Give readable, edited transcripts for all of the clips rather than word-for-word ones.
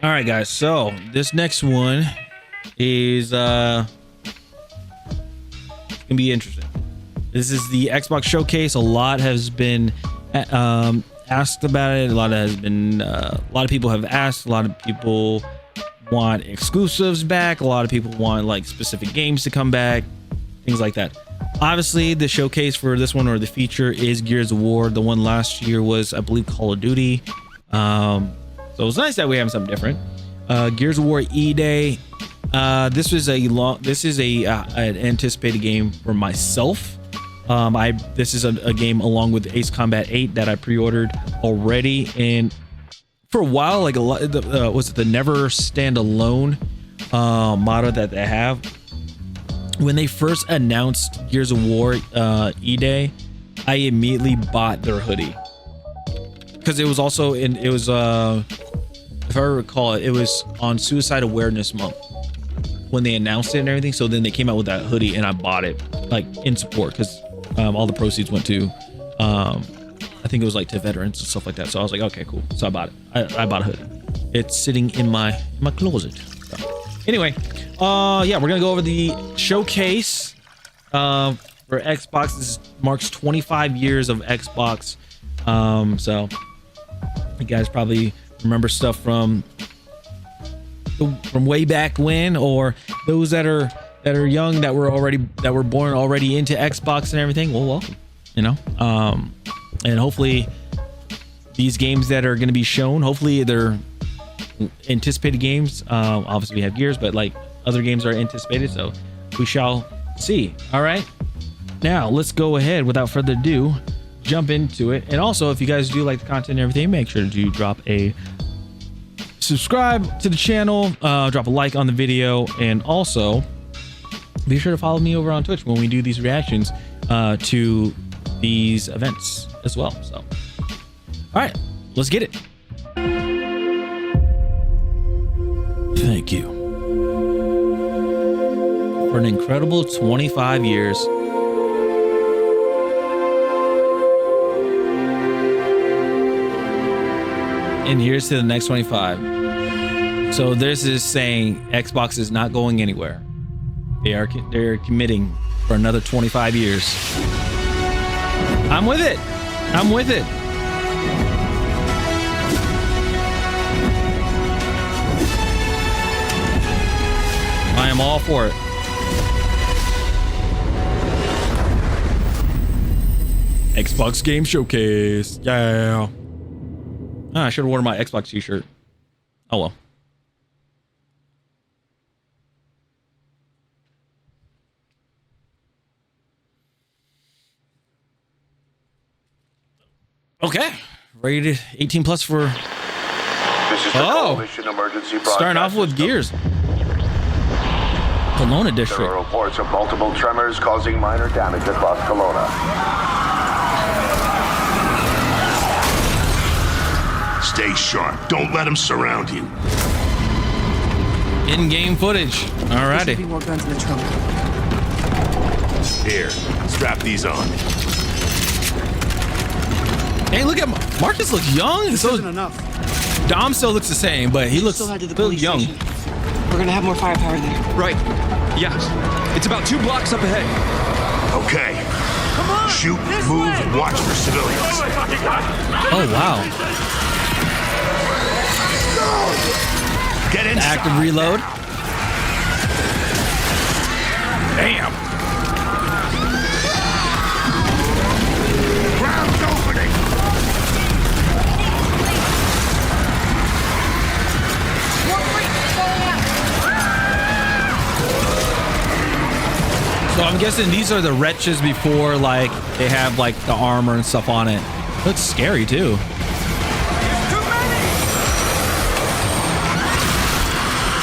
All right, guys. So this next one is gonna be interesting. This is the Xbox showcase. A lot has been asked about it. A lot of people have asked. A lot of people want exclusives back. A lot of people want like specific games to come back, things like that. Obviously, the showcase for this one, or the feature, is Gears of War. The one last year was, I believe, Call of Duty. So it's nice that we have something different. Gears of War E-Day. This is an anticipated game for myself. This is a game along with Ace Combat 8 that I pre-ordered already, and for a while, like was it the Never Stand Alone motto that they have? When they first announced Gears of War E-Day, I immediately bought their hoodie because it was also if I recall, it was on Suicide Awareness Month when they announced it and everything. So then they came out with that hoodie, and I bought it like in support because all the proceeds went to I think it was like to veterans and stuff like that. So I was like, okay, cool. So I bought it. I bought a hoodie. It's sitting in my closet. So anyway, yeah, we're gonna go over the showcase for Xbox. This marks 25 years of Xbox. So you guys probably remember stuff from way back when, or those that are young that were born already into Xbox and everything. Well, welcome. You know, and hopefully these games that are going to be shown, hopefully they're anticipated games. Obviously we have Gears, but like other games are anticipated, so we shall see. All right, now let's go ahead without further ado, jump into it. And also, if you guys do like the content and everything, make sure to drop a subscribe to the channel, drop a like on the video, and also be sure to follow me over on Twitch when we do these reactions to these events as well. So all right, let's get it. Thank you for an incredible 25 years. And here's to the next 25. So this is saying Xbox is not going anywhere. They're committing for another 25 years. I'm with it. I'm with it. I am all for it. Xbox Game Showcase. Yeah. I should have worn my Xbox t-shirt. Oh well. Okay, rated 18 plus for. This is the Coalition Emergency Broadcast starting off with System. Gears. Kelowna District. There are reports of multiple tremors causing minor damage across Kelowna. Stay sharp. Don't let them surround you. In-game footage. Alrighty. There should be more guns in the trunk. Here, strap these on. Hey, look at Marcus. Looks young. This isn't enough. Dom still looks the same, but he looks Still head to the still police young. station. We're gonna have more firepower there. Right. Yeah. It's about 2 blocks up ahead. Okay. Come on! Shoot, this move, way! watch for civilians. Oh wow. Get inside. Active reload. Damn. Ground's opening. So I'm guessing these are the wretches before, like they have like the armor and stuff on it. Looks scary too.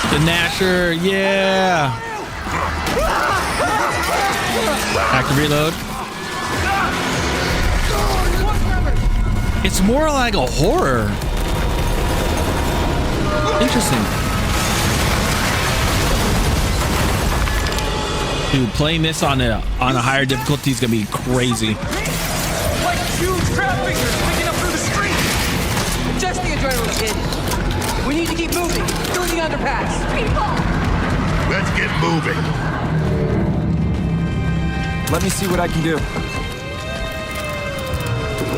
The Nasher, yeah. Active reload. It's more like a horror. Interesting. Dude, playing this on a higher difficulty is gonna be crazy. Like huge crab fingers picking up through the street. Just the adrenaline, kid. We need to keep moving. moving! Through the underpass! People! Let's get moving. Let me see what I can do.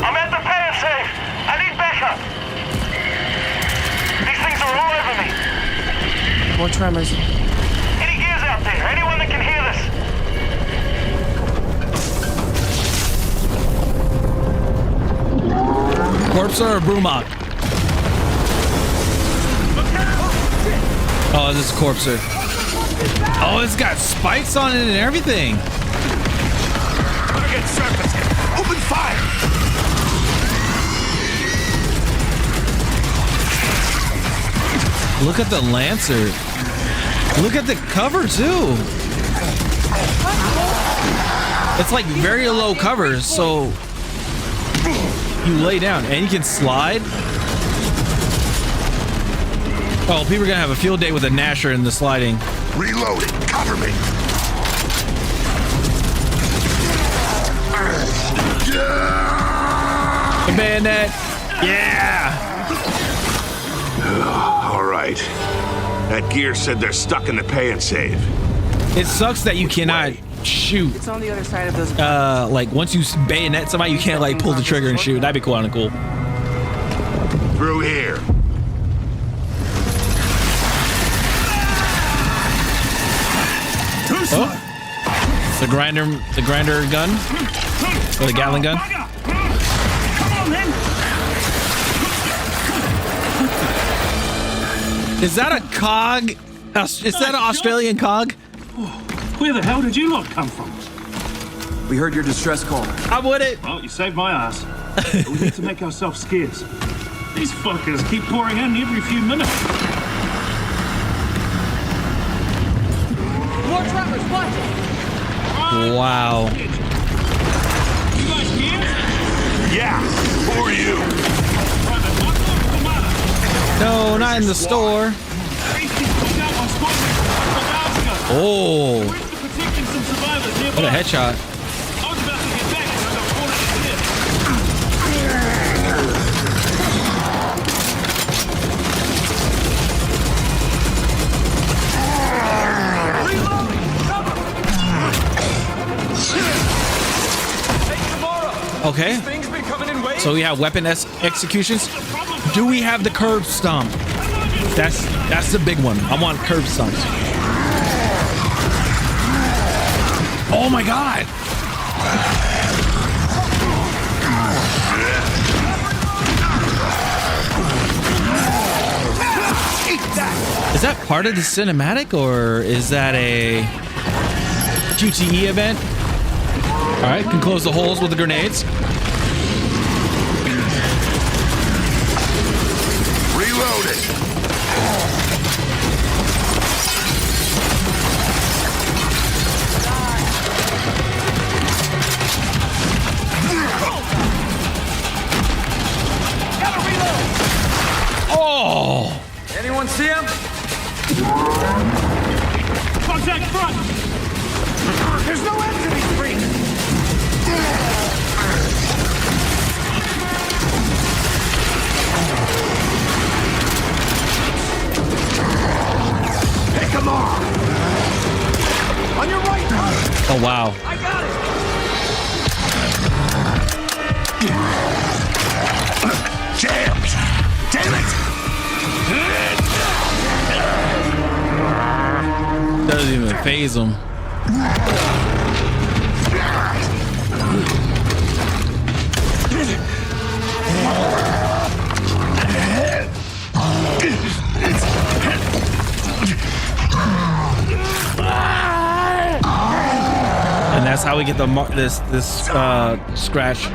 I'm at the pay and safe. I need backup. These things are all over me. More tremors. Any gears out there? Anyone that can hear this? Corpser or Brumok? Oh, this is Corpser. Oh, it's got spikes on it and everything. Target surface. Open fire. Look at the Lancer. Look at the cover too. It's like very low cover, so you lay down and you can slide. Oh, people are gonna have a field day with a Gnasher in the sliding. Reloading. Cover me. The bayonet. Yeah. All right. That gear said they're stuck in the pay and save. It sucks that you cannot shoot. It's on the other side of those. Like once you bayonet somebody, you can't like pull the trigger and shoot. That'd be kind of cool. Through here. Oh, the grinder gun or the Gatling gun. Come on, then. Is that a cog? Is that an Australian cog? Where the hell did you lot come from? We heard your distress call. I would it. Well, you saved my ass. But we need to make ourselves scarce. These fuckers keep pouring in every few minutes. More tremors, watch it! Wow. You guys here? Yeah. Who are you? Private Knocker? What's the matter? No, not in the store. Hastings took out my squad hours ago. Oh, We're protecting some survivors nearby. what a headshot. I was about to get back and I got cornered in here. Reloading! Cover! Hey, tomorrow! Okay, Things been coming in waves. so we have weapon executions. Do we have the curb stomp? That's the big one. I want curb stomps. Oh my god! Is that part of the cinematic or is that a QTE event? All right, can close the holes with the grenades. Reloading. Gotta reload! Oh! Anyone see him? Contact front! There's no end to these freaks! Pick 'em off. On your right! Oh wow! I got it! Jams. Damn it. Doesn't even phase them. And that's how we get the this scratch.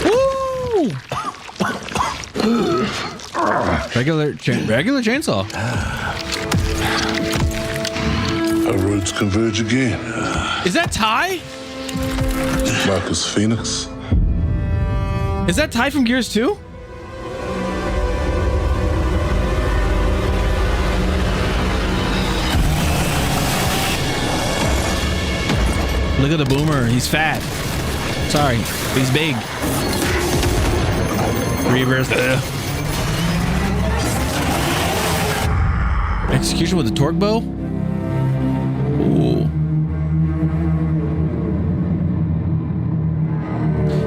Woo! regular chainsaw. Our roads converge again. Is that Ty? Marcus Phoenix. Is that Ty from Gears 2? Look at the boomer. He's fat. Sorry, but he's big. Reverse. Execution with the torque bow. Ooh.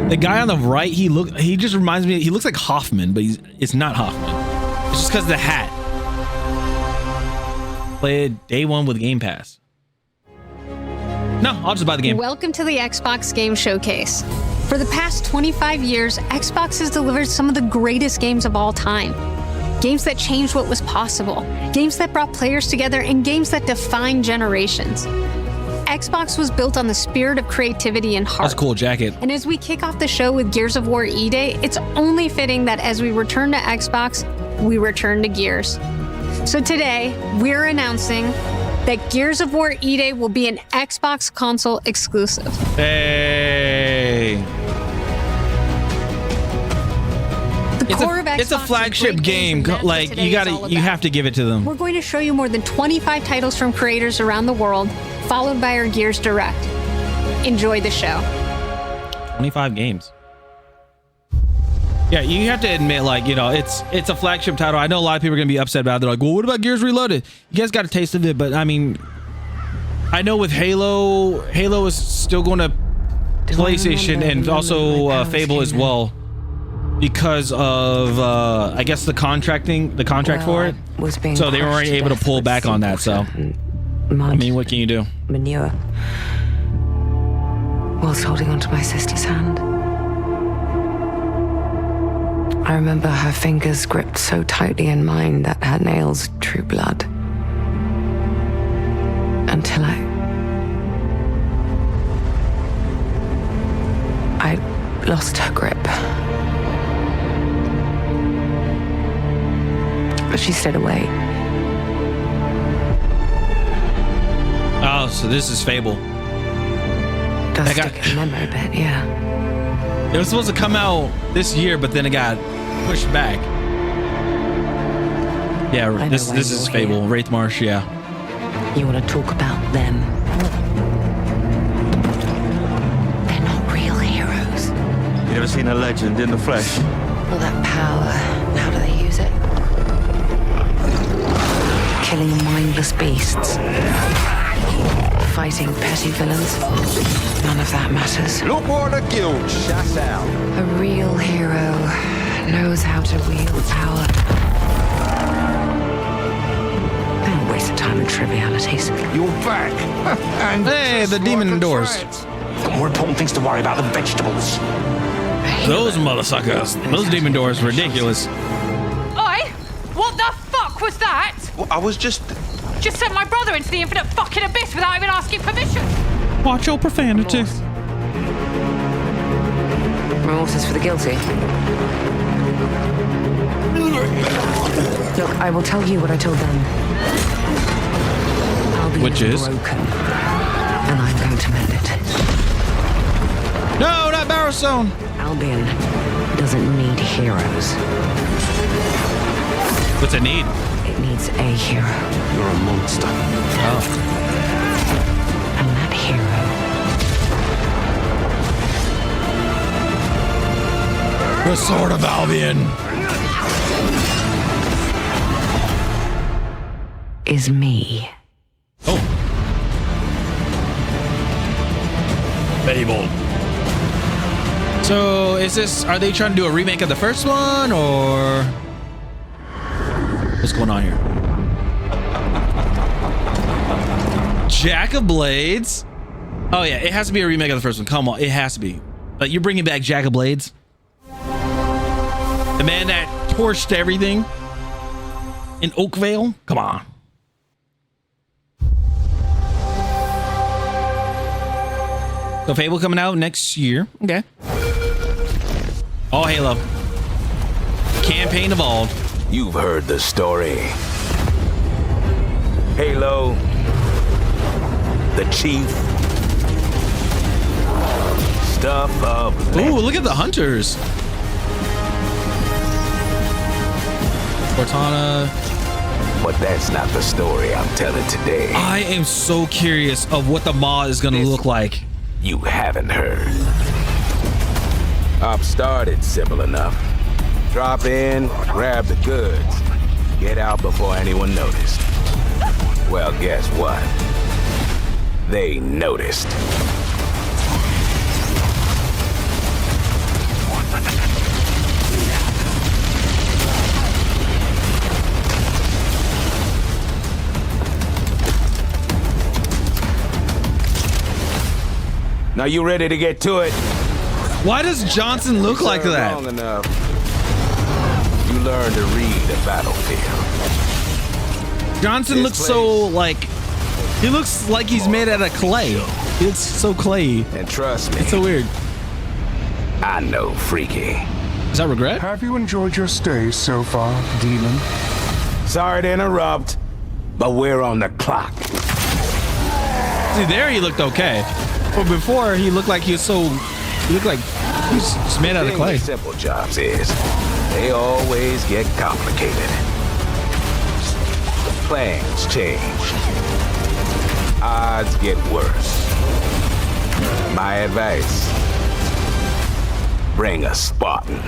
The guy on the right, he just reminds me, he looks like Hoffman, but it's not Hoffman. It's just because of the hat. Play it day one with Game Pass. No, I'll just buy the game. Welcome to the Xbox Game Showcase. For the past 25 years, Xbox has delivered some of the greatest games of all time. Games that changed what was possible, games that brought players together, and games that defined generations. Xbox was built on the spirit of creativity and heart. That's a cool jacket. And as we kick off the show with Gears of War E-Day, it's only fitting that as we return to Xbox, we return to Gears. So today, we're announcing that Gears of War E-Day will be an Xbox console exclusive. Hey. It's a flagship game. Like you have to give it to them. We're going to show you more than 25 titles from creators around the world, followed by our Gears Direct. Enjoy the show. 25 games. Yeah, you have to admit, like, you know, it's a flagship title. I know a lot of people are gonna be upset about it. They're like, well, what about Gears Reloaded? You guys got a taste of it, but I mean, I know with Halo is still going to PlayStation and also Fable as well, because of I guess the contract for it. So they weren't able to pull back on that. So I mean, what can you do? Manure. Whilst holding onto my sister's hand. I remember her fingers gripped so tightly in mine that her nails drew blood. Until I lost her grip. But she stayed away. Oh, so this is Fable. Does stick in memory a bit, yeah. It was supposed to come out this year, but then it got pushed back. Yeah, this is Fable. Wraith Marsh, yeah. You want to talk about them? They're not real heroes. You ever seen a legend in the flesh? All that power, how do they use it? Killing mindless beasts. Fighting petty villains. None of that matters. Look what the guild shut out. A real hero knows how to wield power. They don't waste time on trivialities. You're back. And hey, the demon doors. Got more important things to worry about than vegetables. Those motherfuckers. Those demon doors, ridiculous. Oi! What the fuck was that? Well, I was just sent my brother into the infinite fucking abyss without even asking permission. Watch your profanity. Remorse is for the guilty. Look, I will tell you what I told them. Albion is broken, and I'm going to mend it. No, not Barrowstone. Albion doesn't need heroes. What's it need? It needs a hero. You're a monster. Oh. And that hero the Sword of Albion is me. Oh. Fable. So are they trying to do a remake of the first one, or what's going on here? Jack of Blades. Oh yeah, it has to be a remake of the first one. Come on, it has to be. But you're bringing back Jack of Blades, the man that torched everything in Oakvale. Come on. So Fable coming out next year. Okay. All Halo. Campaign evolved. You've heard the story. Halo, the chief, stuff of legend. Ooh, look at the hunters. Cortana. But that's not the story I'm telling today. I am so curious of what the maw is going to look like. you haven't heard. Op started simple enough. Drop in, grab the goods, get out before anyone noticed. Well, guess what? They noticed. Now you ready to get to it? Why does Johnson look like that? Long enough, you learn to read the battlefield. Johnson looks so like, he looks like he's made out of clay. He looks so clay. And trust me, it's so weird. I know freaky. Is that regret? Have you enjoyed your stay so far, Demon? Sorry to interrupt, but we're on the clock. See, there he looked okay. But before, he looked like he was so, he looked like he was just made out of clay. Simple jobs is, they always get complicated. Plans change. Odds get worse. My advice, bring a Spartan.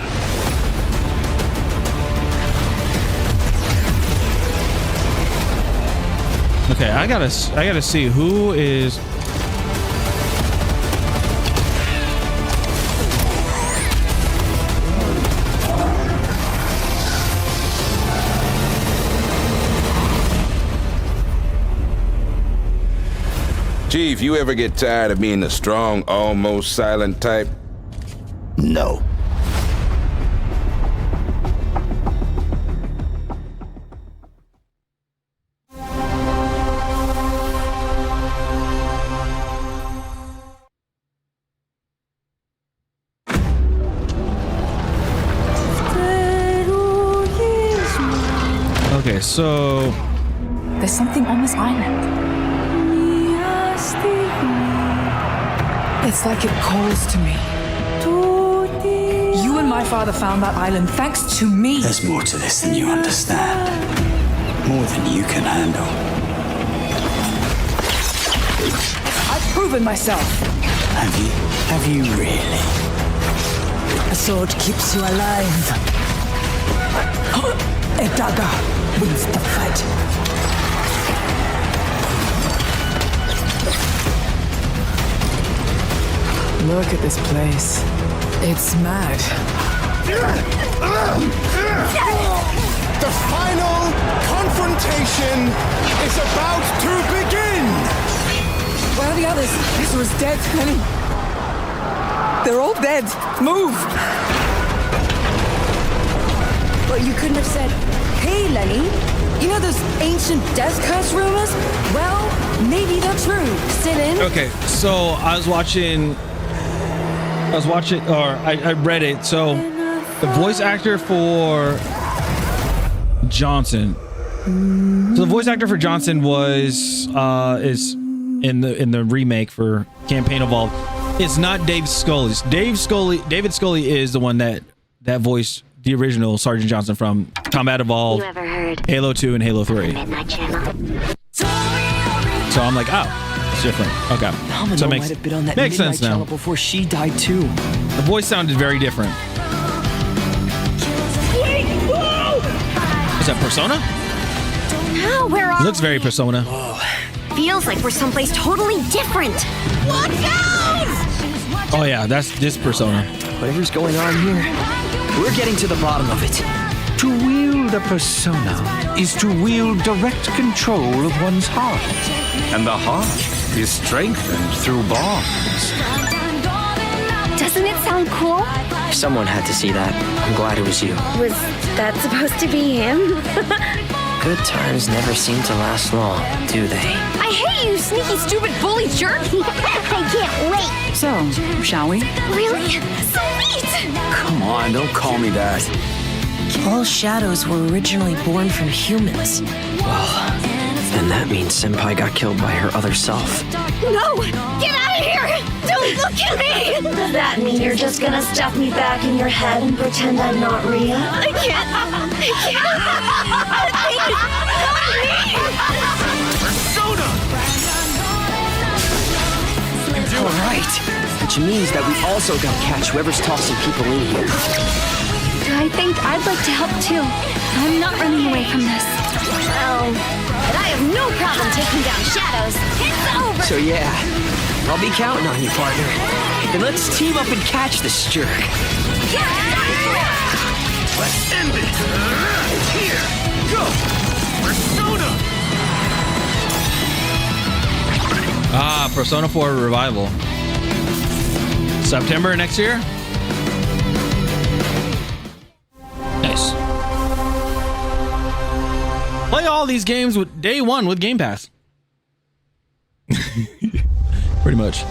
Okay, I gotta see who is. Chief, you ever get tired of being the strong, almost silent type? No. Okay, so there's something on this island. It's like it calls to me. You and my father found that island thanks to me. There's more to this than you understand. More than you can handle. I've proven myself. Have you? Have you really? A sword keeps you alive. A dagger wins the fight. Look at this place. It's mad. The final confrontation is about to begin! Where are the others? This was dead, Lenny. They're all dead. Move! But you couldn't have said, hey, Lenny, you know those ancient death curse rumors? Well, maybe they're true. Sit in. okay, so I read it. So the voice actor for Johnson. So the voice actor for Johnson is in the remake for Campaign Evolved. It's not David Scully. David Scully is the one that voiced the original Sergeant Johnson from Combat Evolved, Halo 2, and Halo 3. So I'm like, oh, it's different. Okay, so it makes sense now. Before she died too. The voice sounded very different. Is that Persona? Now where are It looks very Persona. Feels like we're someplace totally different. Watch out! Oh yeah, that's this Persona. Whatever's going on here, we're getting to the bottom of it. To wield a persona is to wield direct control of one's heart. And the heart is strengthened through bonds. Doesn't it sound cool? Someone had to see that. I'm glad it was you. Was that supposed to be him? Good times never seem to last long, do they? I hate you, sneaky, stupid bully jerk! I can't wait! So, shall we? Really? Sweet! Come on, don't call me that. All shadows were originally born from humans. Well, then that means Senpai got killed by her other self. No! Get out of here! Don't look at me! Does that mean you're just gonna stuff me back in your head and pretend I'm not Rhea? I can't! Persona! You do All right. Which means that we also gotta catch whoever's tossing people in here. I think I'd like to help too. I'm not running away from this. Well, but I have no problem taking down shadows. It's over! So yeah, I'll be counting on you, partner. Then let's team up and catch this jerk. Let's end it! Here! Go! Persona! Ah, Persona 4 Revival. September next year? Nice. Play all these games with day one with Game Pass. Pretty much.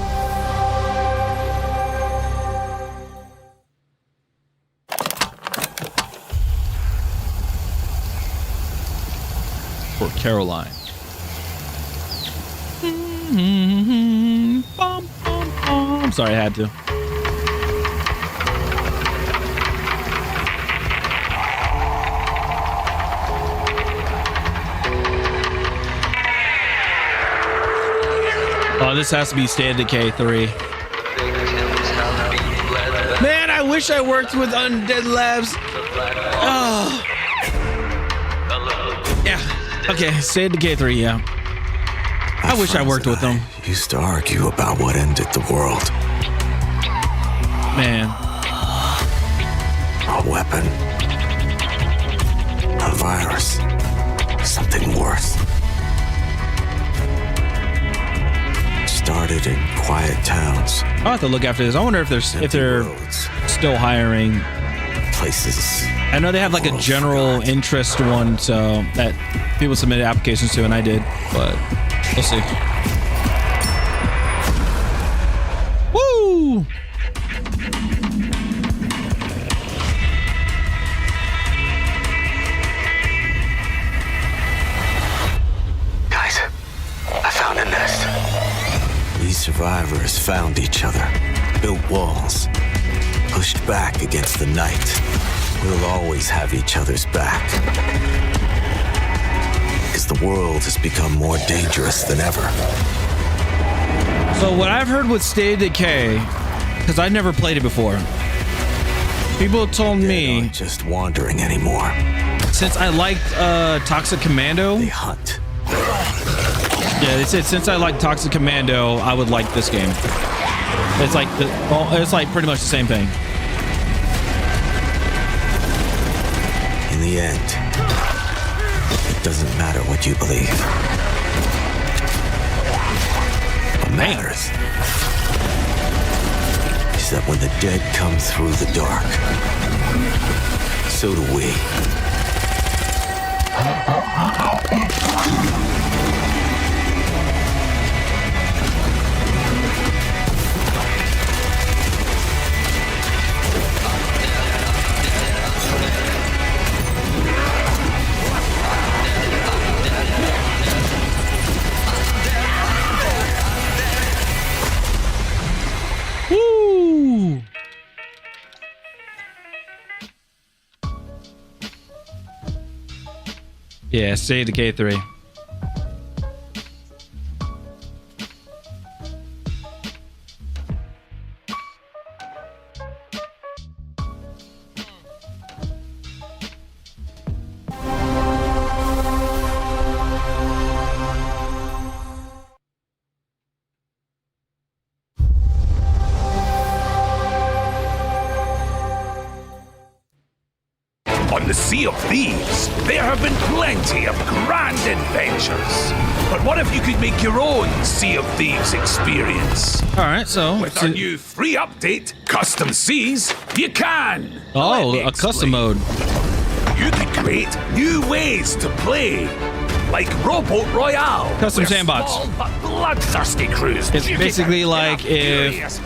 For Caroline. I'm sorry, I had to. Oh, this has to be State of Decay 3. Man, I wish I worked with Undead Labs. Oh. Yeah. Okay, State of Decay 3, yeah. I wish I worked with them. Used to argue about what ended the world. Man. A weapon. A virus. Something worse. Started in quiet towns. I'll have to look after this. I wonder if they're still hiring. Places. I know they have like a general interest one, so that people submitted applications to, and I did, but we'll see. Woo! Guys, I found a nest. These survivors found each other, built walls, pushed back against the night. We'll always have each other's back. Because the world has become more dangerous than ever. So what I've heard with State of Decay, because I never played it before, people told me not just wandering anymore. Since I liked Toxic Commando, they hunt. Yeah, they said since I like Toxic Commando, I would like this game. It's like it's like pretty much the same thing. In the end, it doesn't matter what you believe. What matters is that when the dead come through the dark, so do we. Woo! Yeah, State of Decay 3. On the Sea of Thieves, there have been plenty of grand adventures. But what if you could make your own Sea of Thieves experience? All right, so with our new free update, Custom Seas, you can. Oh, a custom mode. You could create new ways to play, like Rowboat Royale. Custom sandbox. Small but bloodthirsty crews. It's basically like if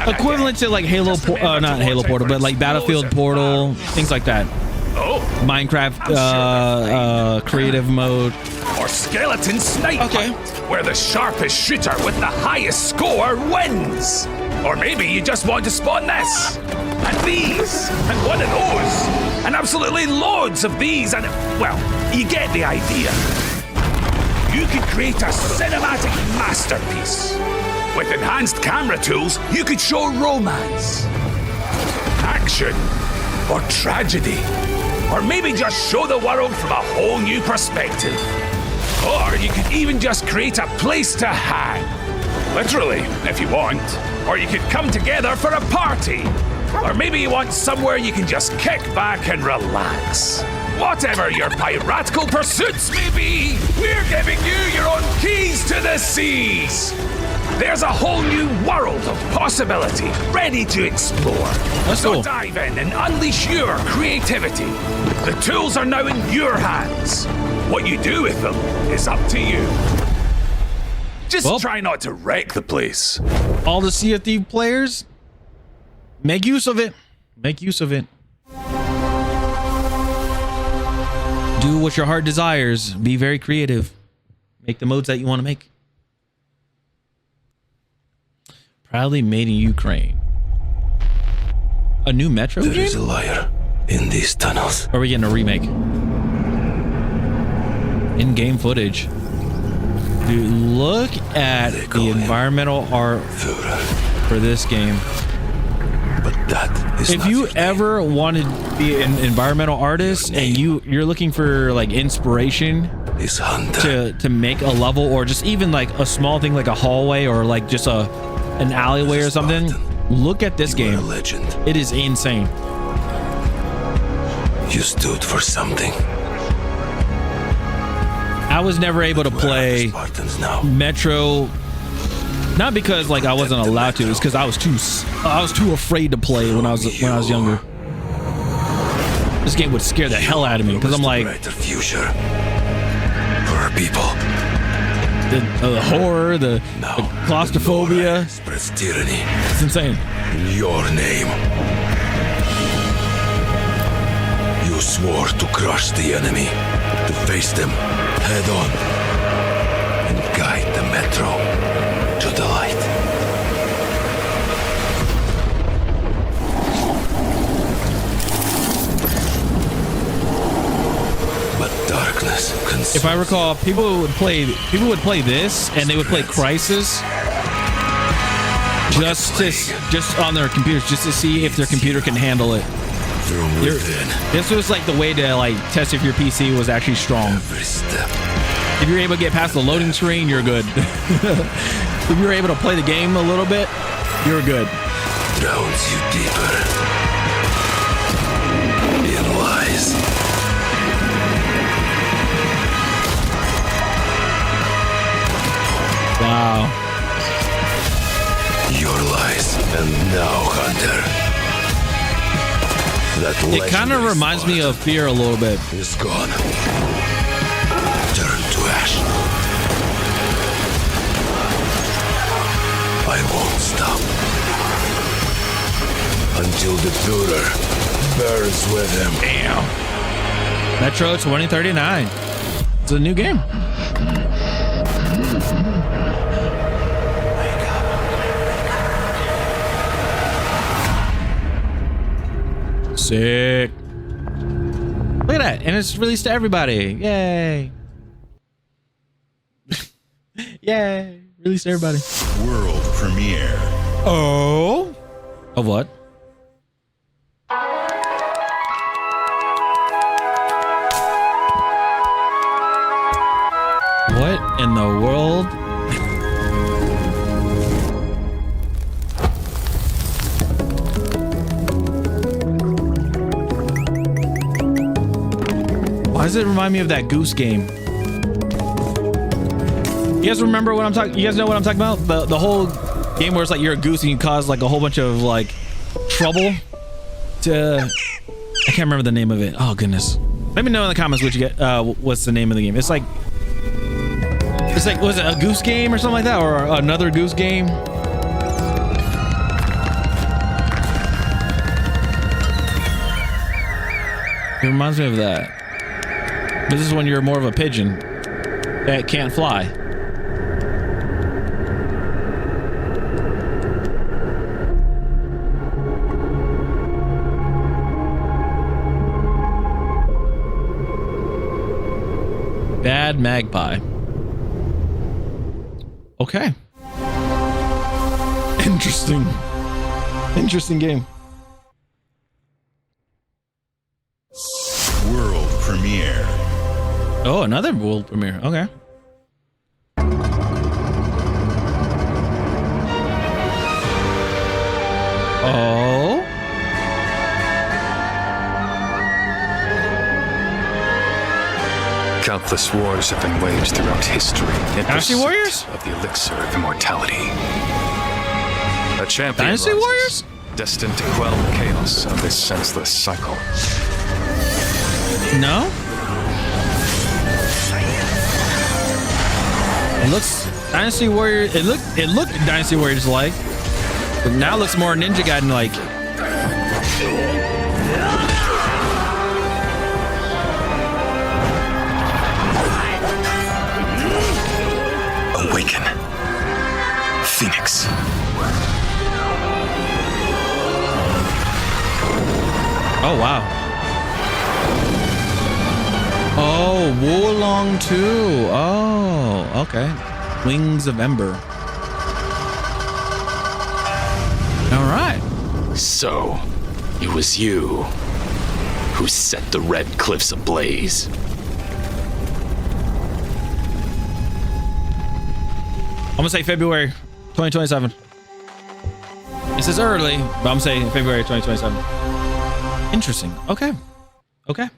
equivalent to like Halo, not Halo Portal, but like Battlefield Portal, things like that. Oh, Minecraft creative mode. Or Skeleton Snipe Hunt, where the sharpest shooter with the highest score wins. Or maybe you just want to spawn this, and these, and one of those, and absolutely loads of these, and, well, you get the idea. You could create a cinematic masterpiece. With enhanced camera tools, you could show romance, action, or tragedy. Or maybe just show the world from a whole new perspective. Or you could even just create a place to hang. Literally, if you want. Or you could come together for a party. Or maybe you want somewhere you can just kick back and relax. Whatever your piratical pursuits may be, we're giving you your own keys to the seas. There's a whole new world of possibility ready to explore. So cool. Dive in and unleash your creativity. The tools are now in your hands. What you do with them is up to you. Just try not to wreck the place. All the Sea of Thieves players, make use of it. Make use of it. Do what your heart desires. Be very creative. Make the modes that you want to make. Proudly made in Ukraine. A new Metro game? There is a liar in these tunnels. Or are we getting a remake? In-game footage. Dude, look at the environmental art for this game. But that is if you ever wanted to be an environmental artist and you're looking for like inspiration to make a level, or just even like a small thing like a hallway or like just an alleyway or something, look at this game. It is insane. You stood for something. I was never able to play Metro, not because like I wasn't allowed to. It's because I was too afraid to play when I was younger. This game would scare the hell out of me because I'm like, future for our people. The horror, the claustrophobia. Spreads tyranny. It's insane. In your name. You swore to crush the enemy, to face them head on, and guide the Metro to the light. But darkness consumes. If I recall, people would play this, and they would play Crisis just on their computers, just to see if their computer can handle it. This was like the way to like test if your PC was actually strong. If you're able to get past the loading screen, you're good. If you're able to play the game a little bit, you're good. Drowns you deeper in lies. Wow. Your lies, and now, Hunter. It kind of reminds me of Fear a little bit. Is gone. Turn to ash. I won't stop until the Führer burns with him. Damn. Metro 2039. It's a new game. Sick. Look at that. And it's released to everybody. Yay. Yay. Released to everybody. World premiere. Oh. Of what? What in the world? Why does it remind me of that Goose game? You guys remember what I'm talking? You guys know what I'm talking about? The whole game where it's like you're a goose and you cause like a whole bunch of like trouble to. I can't remember the name of it. Oh goodness. Let me know in the comments what you get. What's the name of the game? It's like was it a Goose game or something like that, or another Goose game? It reminds me of that. But this is when you're more of a pigeon that can't fly. Bad Magpie. Okay. Interesting. Interesting game. World premiere. Oh, another world premiere. Okay. Oh. Countless wars have been waged throughout history in Dynasty pursuit Warriors? of the elixir of immortality. A champion Dynasty rises, Warriors? destined to quell the chaos of this senseless cycle. No. It looks Dynasty Warrior. It looked Dynasty Warriors like, but now it looks more Ninja Gaiden like. Awaken, Phoenix. Oh wow. Oh, Wulong 2. Oh, okay. Wings of Ember. All right. So, it was you who set the Red Cliffs ablaze. I'm gonna say February 2027. This is early, but I'm saying February 2027. Interesting. Okay. Okay.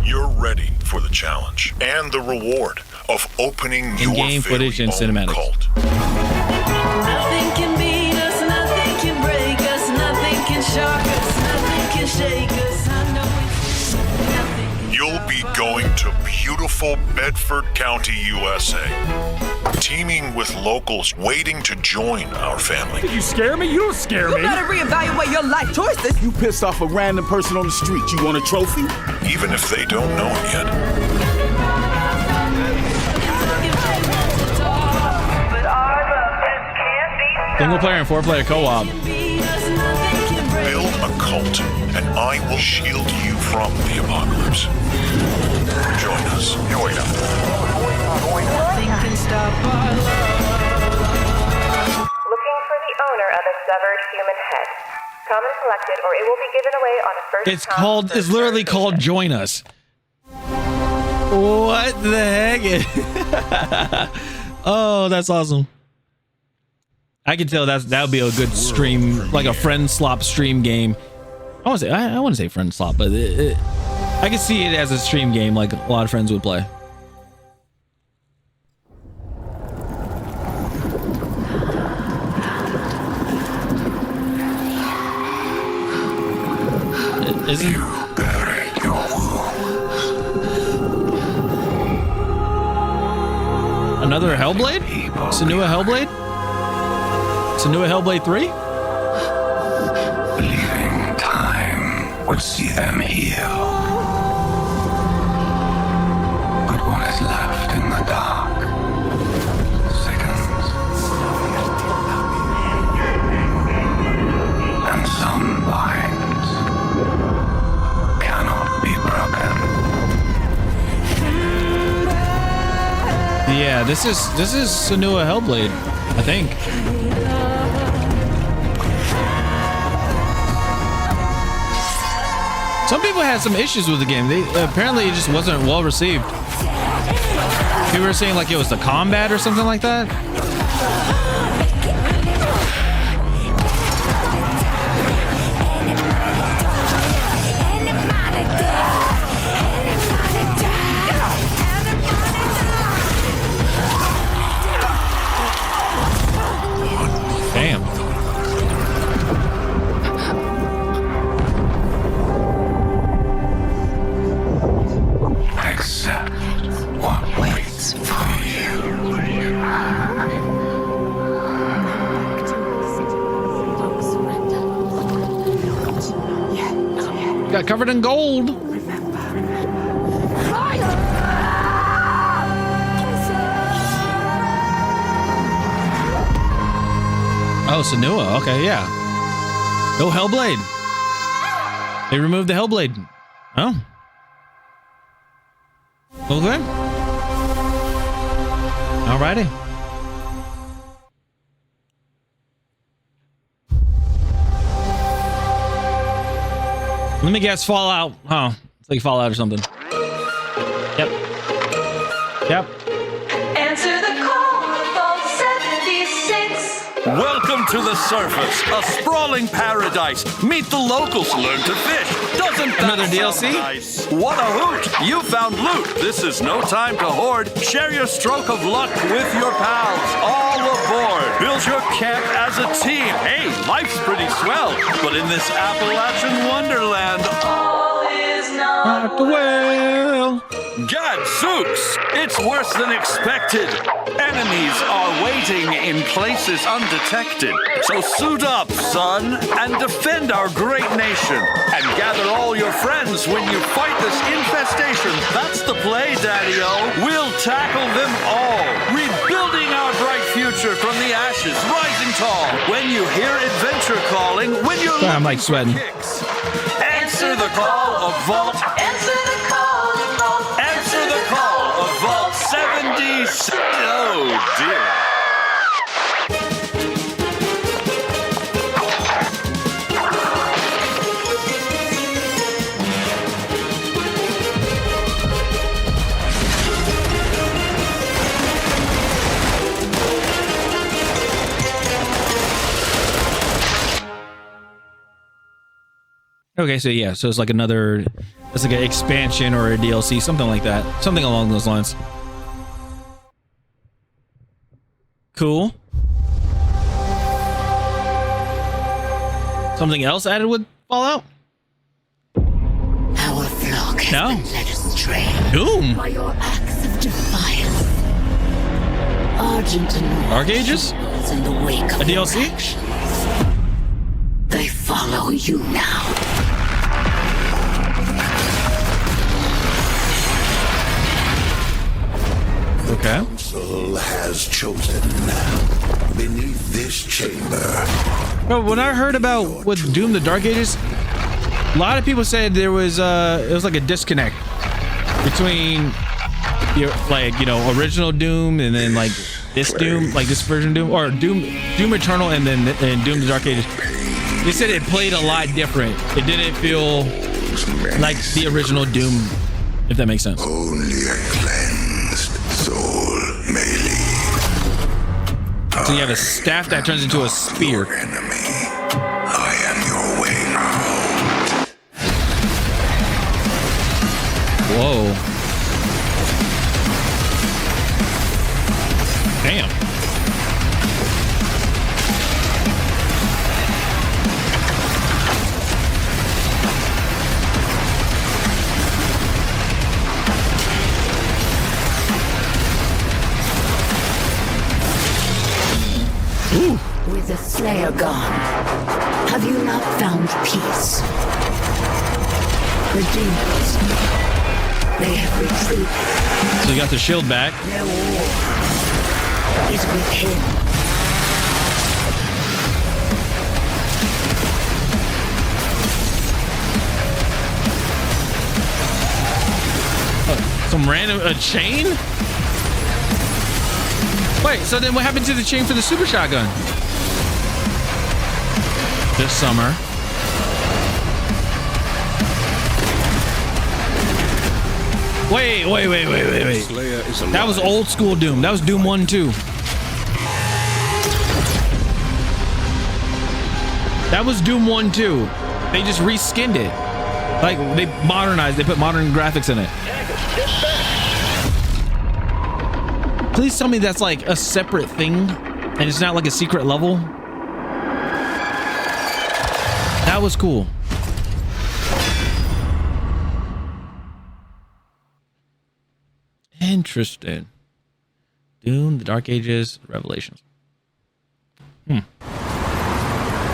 You're ready for the challenge and the reward of opening your In-game footage and cinematics. cult. Nothing can beat us, nothing can break us, nothing can shock us, nothing can shake us. I know it's nothing. You'll be going to beautiful Bedford County, USA, teaming with locals waiting to join our family. You scare me? You don't scare me. You better reevaluate your life choices. You pissed off a random person on the street. You want a trophy? Even if they don't know it yet. Single player and 4-player co-op. Build a cult, and I will shield you from the apocalypse. Join us. Join us. Nothing can stop our love. Looking for the owner of a severed human head. Come and collect it, or it will be given away on a first. It's literally called Join Us. What the heck? Oh, that's awesome. I can tell that would be a good stream, like a friend slop stream game. I want to say friend slop, but I can see it as a stream game, like a lot of friends would play. Isn't another Hellblade? Senua Hellblade? Senua Hellblade 3? Believing time would see them heal. But what is left in the dark sickens. And some binds cannot be broken. Yeah, this is Senua Hellblade, I think. Some people had some issues with the game. Apparently it just wasn't well received. People were saying like it was the combat or something like that. Damn. Accept what waits for you. Got covered in gold. Oh, Senua. Okay, yeah. No Hellblade. They removed the Hellblade. Oh. Okay. Alrighty. Let me guess, Fallout. Oh, it's like Fallout or something. Yep. Yep. Answer the call of Vault 76. Welcome to the surface, a sprawling paradise. Meet the locals, learn to fish. Doesn't that Another sound DLC? nice? What a hoot! You found loot. This is no time to hoard. Share your stroke of luck with your pals. All aboard. Build your camp as a team. Hey, life's pretty swell, but in this Appalachian wonderland, All is not well. Gadzooks! It's worse than expected. Enemies are waiting in places undetected. So suit up, son, and defend our great nation. And gather all your friends when you fight this infestation. That's the play, Daddy-O. We'll tackle them all. Rebuilding our bright future from the ashes, rising tall. When you hear adventure calling, when you're I'm like sweating. kicks. Answer the call of Vault. Answer the call of Vault. Answer the call of Vault 76. Oh dear. Okay, so yeah, so it's like another, it's like an expansion or a DLC, something like that, something along those lines. Cool. Something else added with Fallout? Our flock has No. been led astray Doom. by your acts of defiance. Argent and Dark Ages? is in the wake of A your DLC? actions. They follow you now. Okay. Council has chosen beneath this chamber. Bro, when I heard about what Doom the Dark Ages, a lot of people said there was it was like a disconnect between your, like, you know, original Doom and then like this Doom, like this version of Doom, or Doom Eternal and then Doom the Dark Ages. They said it played a lot different. It didn't feel like the original Doom, if that makes sense. Only a cleansed soul may leave. So you have a staff that turns into a spear. I am your way out. Whoa. Damn. Ooh. With the Slayer gone, have you not found peace? The demons, they have retreated. So you got the shield back. Their war is with him. Some random chain? Wait, so then what happened to the chain for the super shotgun? This summer. Wait. That was old school Doom. That was Doom 1 2. That was Doom 1 2. They just reskinned it. Like, they modernized, they put modern graphics in it. Please tell me that's like a separate thing and it's not like a secret level. That was cool. Interesting. Doom, the Dark Ages, Revelations.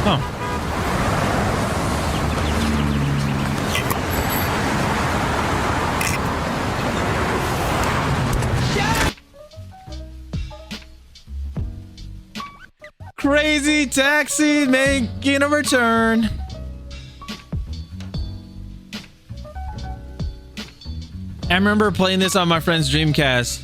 Oh. Crazy Taxi making a return. I remember playing this on my friend's Dreamcast.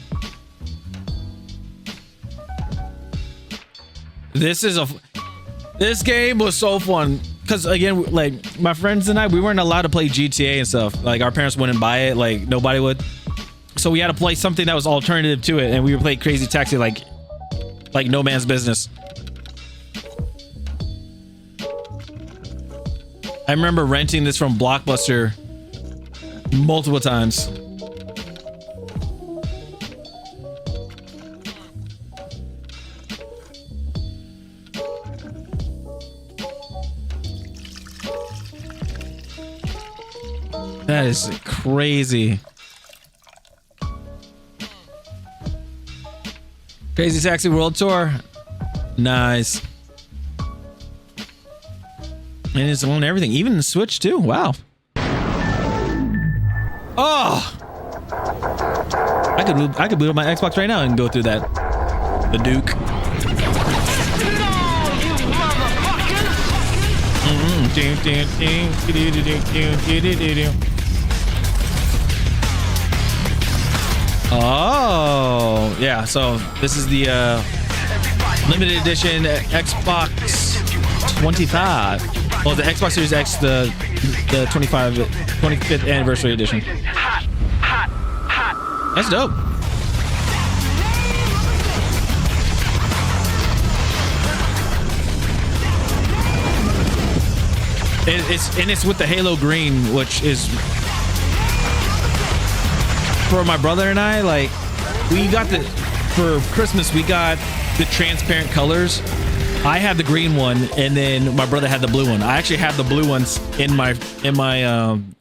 This game was so fun because again, like my friends and I, we weren't allowed to play GTA and stuff. Like our parents wouldn't buy it, like nobody would. So we had to play something that was alternative to it, and we would play Crazy Taxi like no man's business. I remember renting this from Blockbuster multiple times. That is crazy. Crazy Taxi World Tour. Nice. And it's on everything, even the Switch too. Wow. Oh, I could boot up my Xbox right now and go through that. The Duke. Oh yeah, so this is the limited edition Xbox 25. Well, the Xbox Series X, the 25th anniversary edition. That's dope. It's with the Halo green, which is for my brother and I. Like, we got for Christmas, we got the transparent colors. I had the green one, and then my brother had the blue one. I actually have the blue ones in my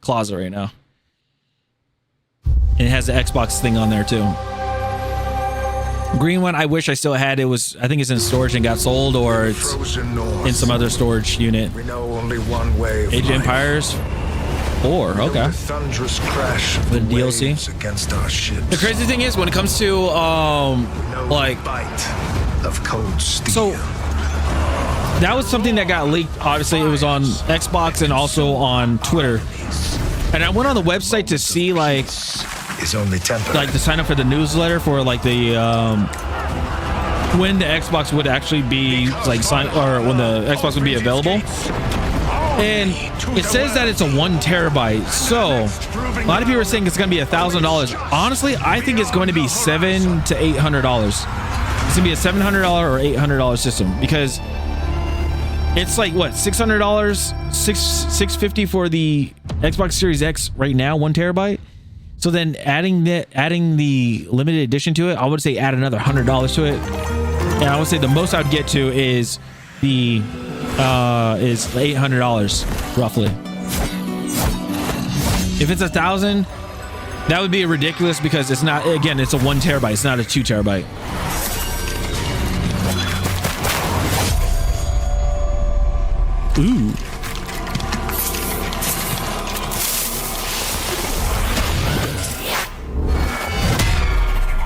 closet right now, and it has the Xbox thing on there too. Green one, I wish I still had. It was, I think it's in storage and got sold, or it's in some other storage unit. We know only one way of Age of Empires 4. Okay. The thunderous crash of the DLC against our ships. The crazy thing is, when it comes to like bite of cold steel. So that was something that got leaked. Obviously, it was on Xbox and also on Twitter. And I went on the website to see like to sign up for the newsletter for like the when the Xbox would actually be like or when the Xbox would be available. And it says that it's a 1 terabyte. So a lot of people are saying it's going to be $1,000. Honestly, I think it's going to be $700 to $800. It's going to be a $700 or $800 system, because it's like what, $600, $650 for the Xbox Series X right now, 1 terabyte. So then adding the limited edition to it, I would say add another $100 to it, and I would say the most I'd get to is the is $800 roughly. If it's $1,000, that would be ridiculous, because it's not. Again, it's a 1 terabyte. It's not a 2 terabyte. Ooh.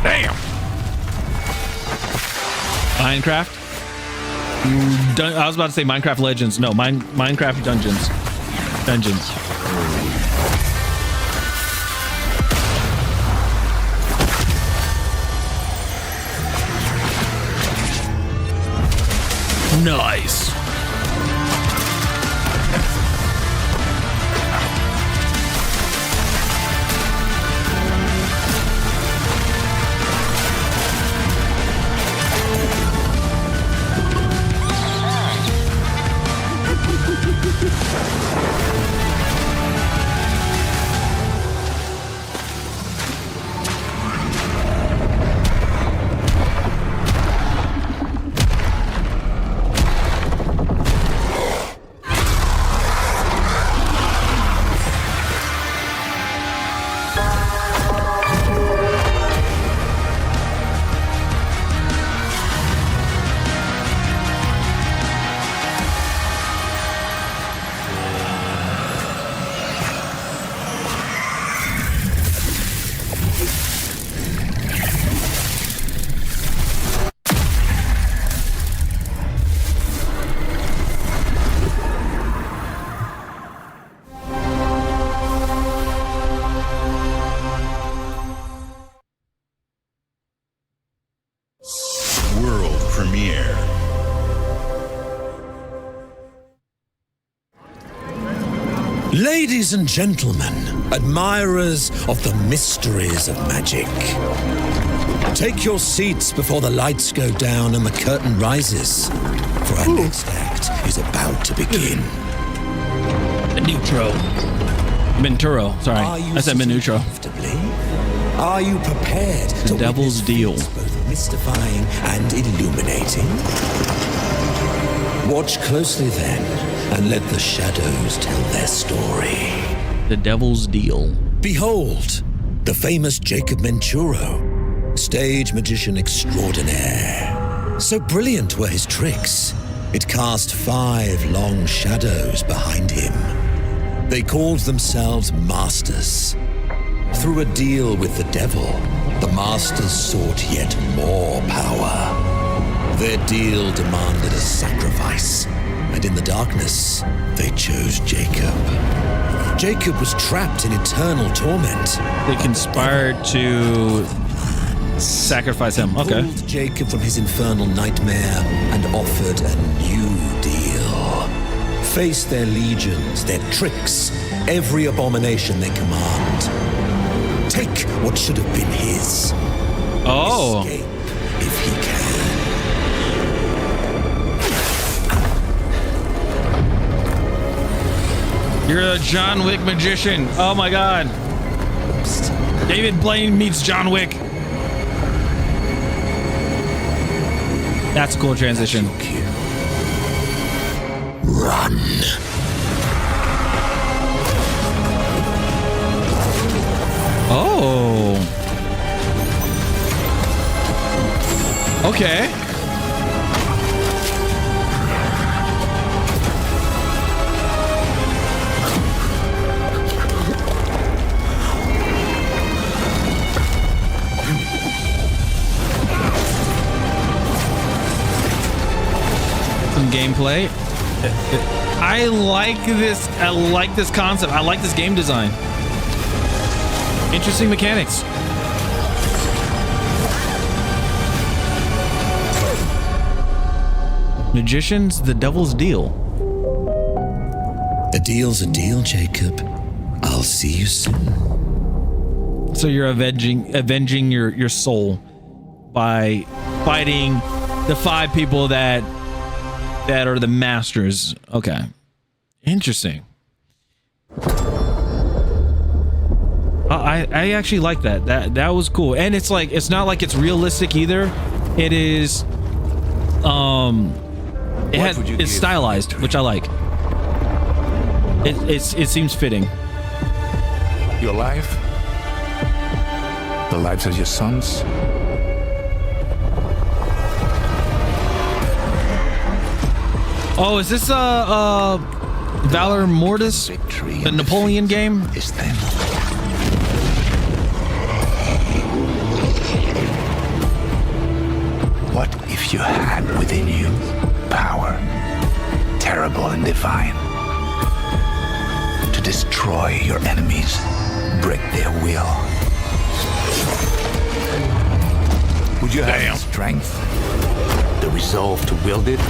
Damn. Minecraft. I was about to say Minecraft Legends. No, Minecraft Dungeons. Nice. Ladies and gentlemen, admirers of the mysteries of magic, take your seats before the lights go down and the curtain rises, for our next act is about to begin. Menturo. Sorry, I said Minutro. Are you prepared to Devil's Deal? Both mystifying and illuminating? Watch closely then, and let the shadows tell their story. The Devil's Deal. Behold, the famous Jacob Menturo, stage magician extraordinaire. So brilliant were his tricks, it cast 5 long shadows behind him. They called themselves Masters. Through a deal with the devil, the Masters sought yet more power. Their deal demanded a sacrifice, and in the darkness, they chose Jacob. Jacob was trapped in eternal torment. They conspired to sacrifice him. Okay. Pulled Jacob from his infernal nightmare and offered a new deal. Face their legions, their tricks, every abomination they command. Take what should have been his. Oh. Escape if he can. You're a John Wick magician. Oh my god. David Blaine meets John Wick. That's a cool transition. Run. Oh. Okay. Some gameplay. I like this. I like this concept. I like this game design. Interesting mechanics. Magicians, the Devil's Deal. A deal's a deal, Jacob. I'll see you soon. So you're avenging your soul by fighting the 5 people that are the masters. Okay. Interesting. I actually like that. That was cool. And it's like, it's not like it's realistic either. It is it's stylized, which I like. It seems fitting. Your life, the lives of your sons. Oh, is this Valor Mortis, the Napoleon game? Is them. What if you had within you power, terrible and divine, to destroy your enemies, break their will? Would you have the strength, the resolve to wield it?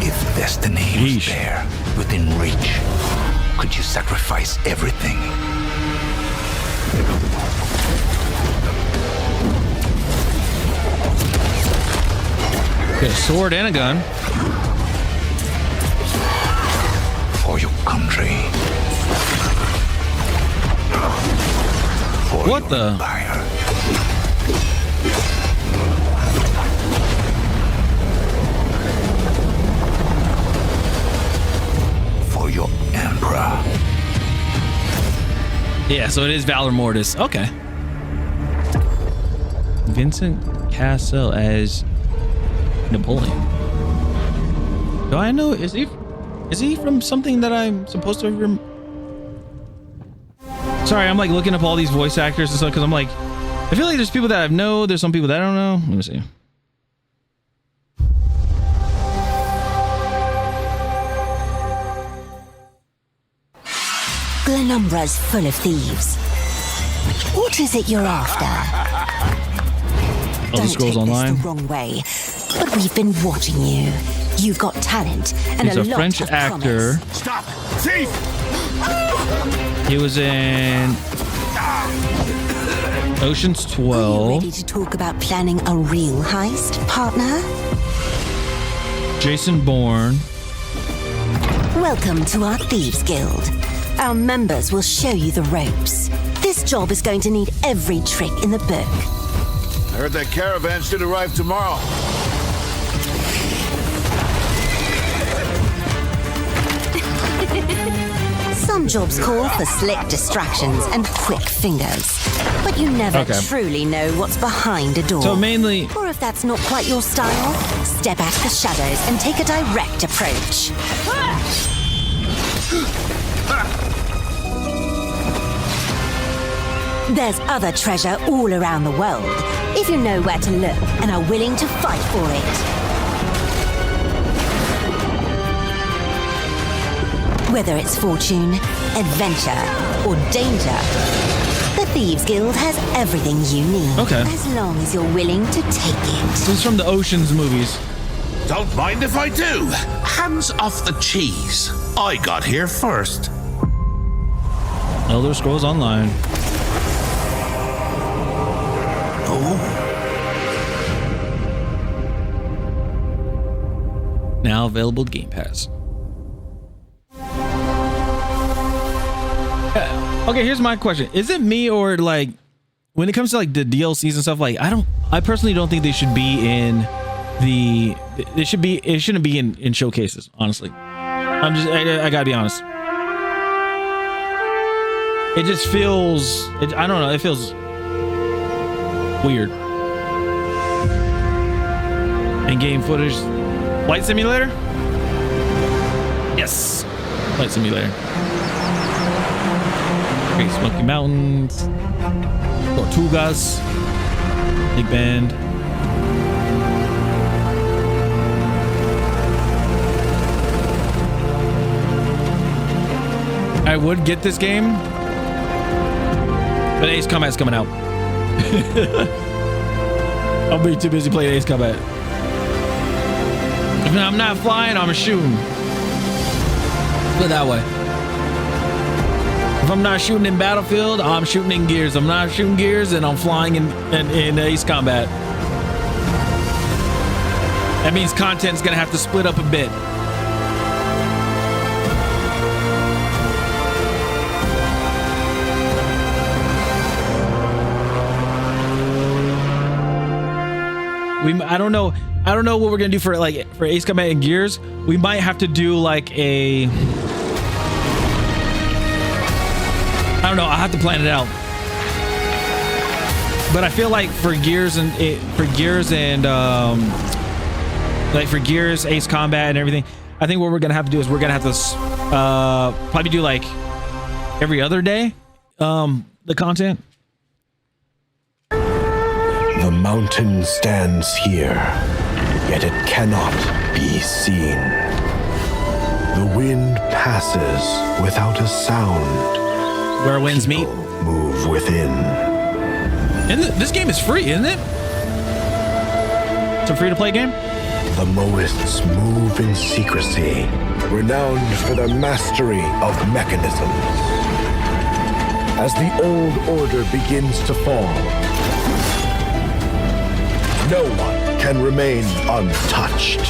If destiny was there, within reach, could you sacrifice everything? Got a sword and a gun. For your country. For what the? Empire. For your emperor. Yeah, so it is Valor Mortis. Okay. Vincent Cassel as Napoleon. Do I know? Is he from something that I'm supposed to remember? Sorry, I'm like looking up all these voice actors and stuff because I'm like, I feel like there's people that I know, there's some people that I don't know. Let me see. Glenumbra's full of thieves. What is it you're after? Elder Scrolls Online. The wrong way, but we've been watching you. You've got talent and He's a a lot French of actor. promise. Stop! Thief! He was in Ocean's Are you 12. ready to talk about planning a real heist, partner? Jason Bourne. Welcome to our Thieves Guild. Our members will show you the ropes. This job is going to need every trick in the book. I heard that caravan should arrive tomorrow. Some jobs call for slick distractions and quick fingers, but you never Okay. truly know what's behind a door. So mainly, Or if that's not quite your style, step out of the shadows and take a direct approach. There's other treasure all around the world, if you know where to look and are willing to fight for it. Whether it's fortune, adventure, or danger, the Thieves Guild has everything you need. Okay. As long as you're willing to take it. this is from the Ocean's movies. Don't mind if I do. Hands off the cheese. I got here first. Elder Scrolls Online. Oh. Now available to Game Pass. Okay, here's my question. Is it me or like when it comes to like the DLCs and stuff, like I personally don't think they should be in it shouldn't be in showcases, honestly. I gotta be honest. It just feels I don't know, it feels weird. In-game footage. Flight Simulator? Yes. Flight Simulator. Great Smoky Mountains. Tortugas. Big Bend. I would get this game, but Ace Combat's coming out. I'll be too busy playing Ace Combat. If I'm not flying, I'm shooting. Put it that way. If I'm not shooting in Battlefield, I'm shooting in Gears. I'm not shooting Gears, and I'm flying in Ace Combat. That means content's gonna have to split up a bit. I don't know what we're gonna do for Ace Combat and Gears. We might have to do like a, I don't know, I'll have to plan it out. But I feel like for Gears, Ace Combat and everything, I think what we're gonna have to do is we're gonna have to probably do like every other day the content. The mountain stands here, yet it cannot be seen. The wind passes without a sound. Where winds meet. Move within. And this game is free, isn't it? It's a free-to-play game? The Moists move in secrecy, renowned for their mastery of mechanisms. As the old order begins to fall, no one can remain untouched.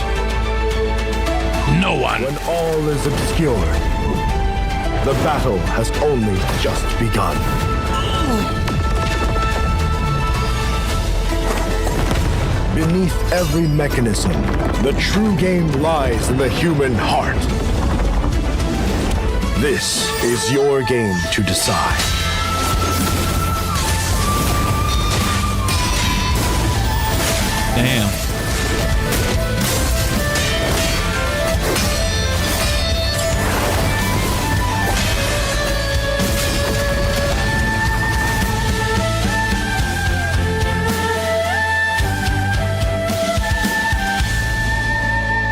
No one. When all is obscured, the battle has only just begun. Beneath every mechanism, the true game lies in the human heart. This is your game to decide. Damn.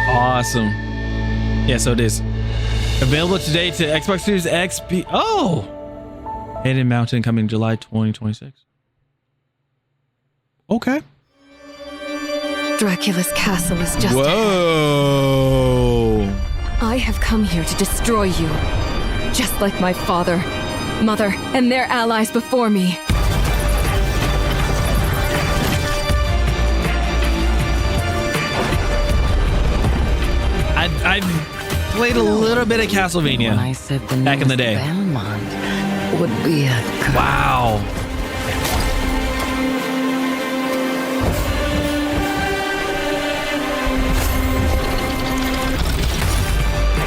Awesome. Yeah, so it is available today to Xbox Series X. Oh, Hidden Mountain coming July 2026. Okay. Dracula's castle is just Whoa. ahead. I have come here to destroy you. Just like my father, mother, and their allies before me. I've played a little bit of Castlevania I said the back in the day. Belmont would be a Wow.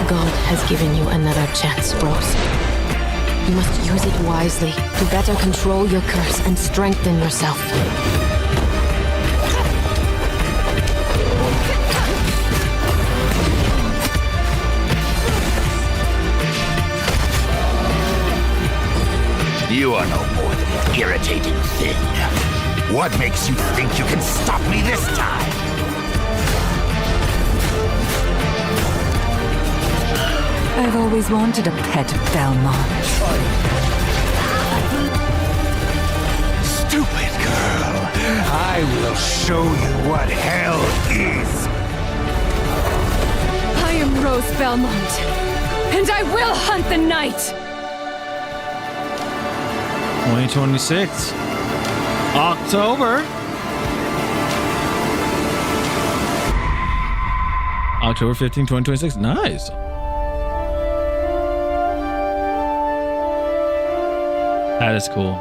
God has given you another chance, Rose. You must use it wisely to better control your curse and strengthen yourself. You are no more than an irritating thing. What makes you think you can stop me this time? I've always wanted a pet Belmont. Stupid girl. I will show you what hell is. I am Rose Belmont, and I will hunt the night! 2026. October. October 15, 2026. Nice. That is cool.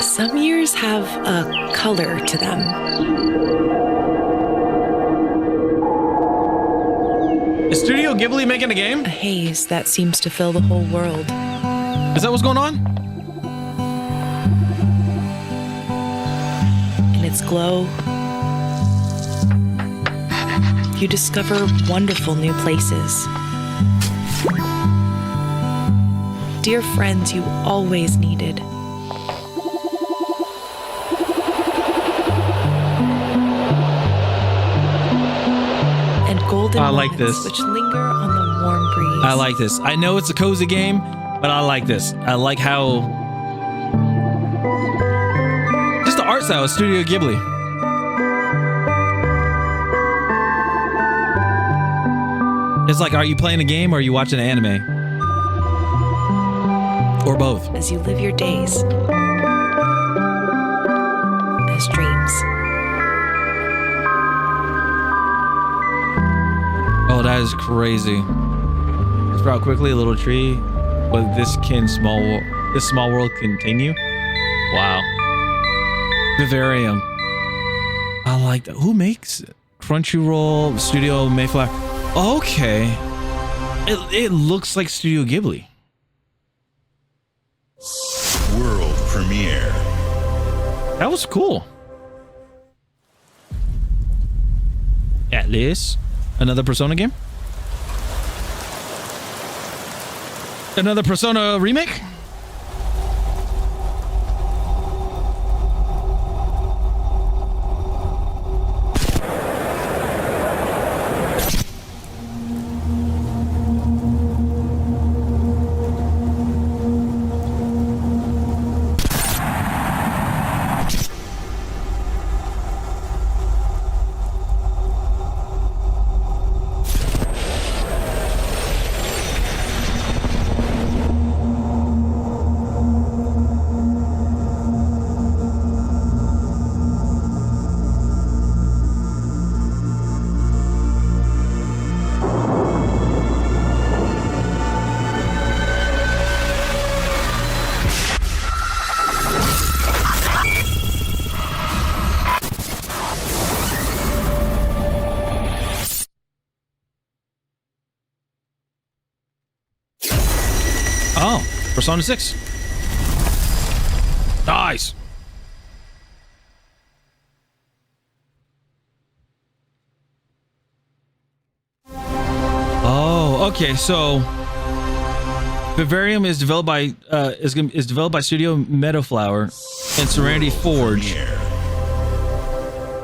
Some years have a color to them. Is Studio Ghibli making a game? A haze that seems to fill the whole world. Is that what's going on? In its glow, you discover wonderful new places. Dear friends you always needed. Golden I like this. Which linger on the warm breeze. I like this. I know it's a cozy game, but I like this. I like how just the art style of Studio Ghibli. It's like, are you playing a game or are you watching an anime? Or both? As you live your days as dreams. Oh, that is crazy. Sprout quickly, a little tree. But this small world continue? Wow. Vivarium. I like that. Who makes it? Crunchyroll, Studio Mayflower. Okay. It looks like Studio Ghibli. World premiere. That was cool. Atlas. Another Persona game? Another Persona remake? Persona 6. Nice. Oh, okay. So Vivarium is developed by is developed by Studio Meadowflower and Serenity Forge.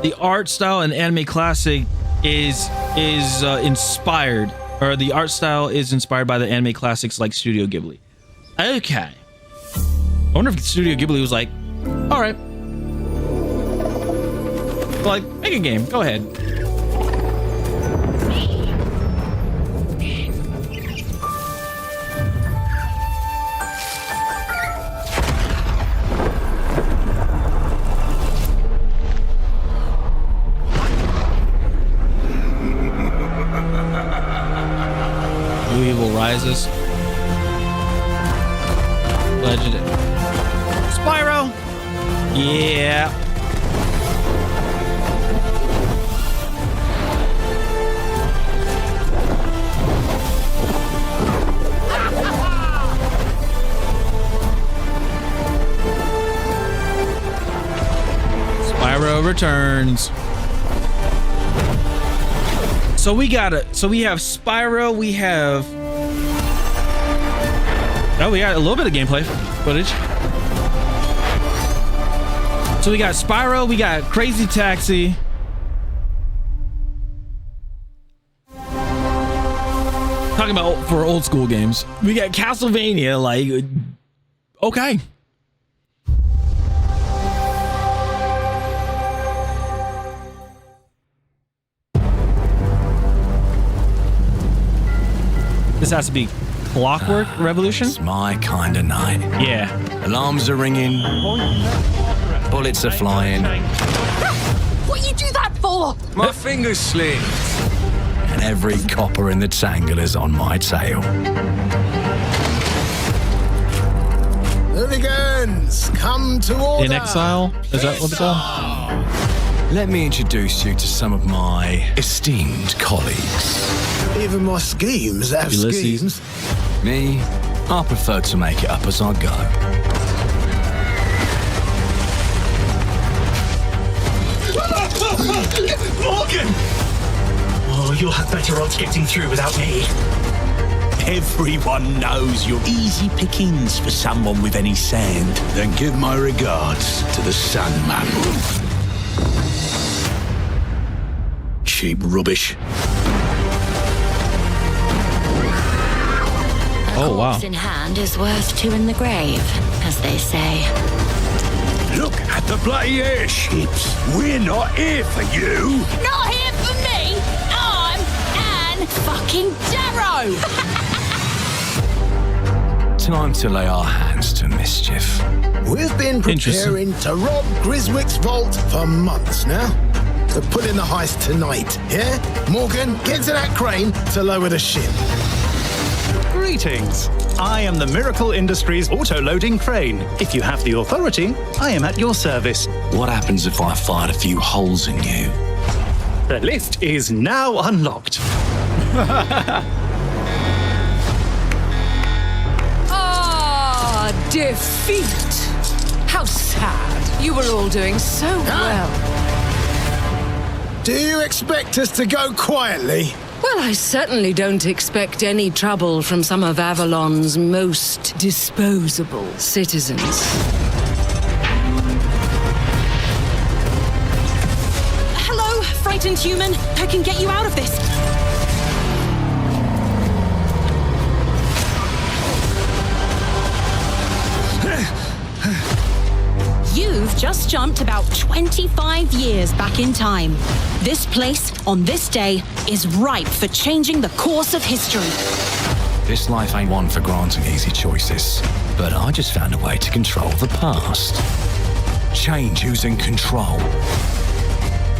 the art style in Anime Classic is inspired, or the art style is inspired by the Anime Classics like Studio Ghibli. Okay. I wonder if Studio Ghibli was like, all right, like, make a game, go ahead. Evil rises. Legend. Spyro. Yeah. Spyro returns. So we have Spyro, we have, oh, we got a little bit of gameplay footage. So we got Spyro, we got Crazy Taxi. Talking about for old school games. We got Castlevania, like, okay. This has to be Clockwork Revolution? It's my kind of night. Yeah. Alarms are ringing. Bullets are flying. What you do that for? My fingers slipped. And every copper in the tangle is on my tail. Hooligans, come to order. In Exile? Is that what it's called? Let me introduce you to some of my esteemed colleagues. Even my schemes have schemes. Me, I prefer to make it up as I go. Morgan! Oh, you'll have better odds getting through without me. Everyone knows you're easy pickings for someone with any sand. Then give my regards to the Sandman. Cheap rubbish. Oh, wow. Corpse in hand is worth two in the grave, as they say. Look at the bloody airships. We're not here for you. Not here for me. I'm Anne fucking Darrow. Time to lay our hands to mischief. We've been preparing to rob Griswick's vault for months now. So put in the heist tonight, yeah? Morgan, get to that crane to lower the ship. Greetings. I am the Miracle Industries auto-loading crane. If you have the authority, I am at your service. What happens if I fired a few holes in you? The lift is now unlocked. Ah, defeat. How sad. You were all doing so well. Do you expect us to go quietly? Well, I certainly don't expect any trouble from some of Avalon's most disposable citizens. Hello, frightened human. I can get you out of this. You've just jumped about 25 years back in time. This place, on this day, is ripe for changing the course of history. This life ain't one for granting easy choices, but I just found a way to control the past. Change who's in control.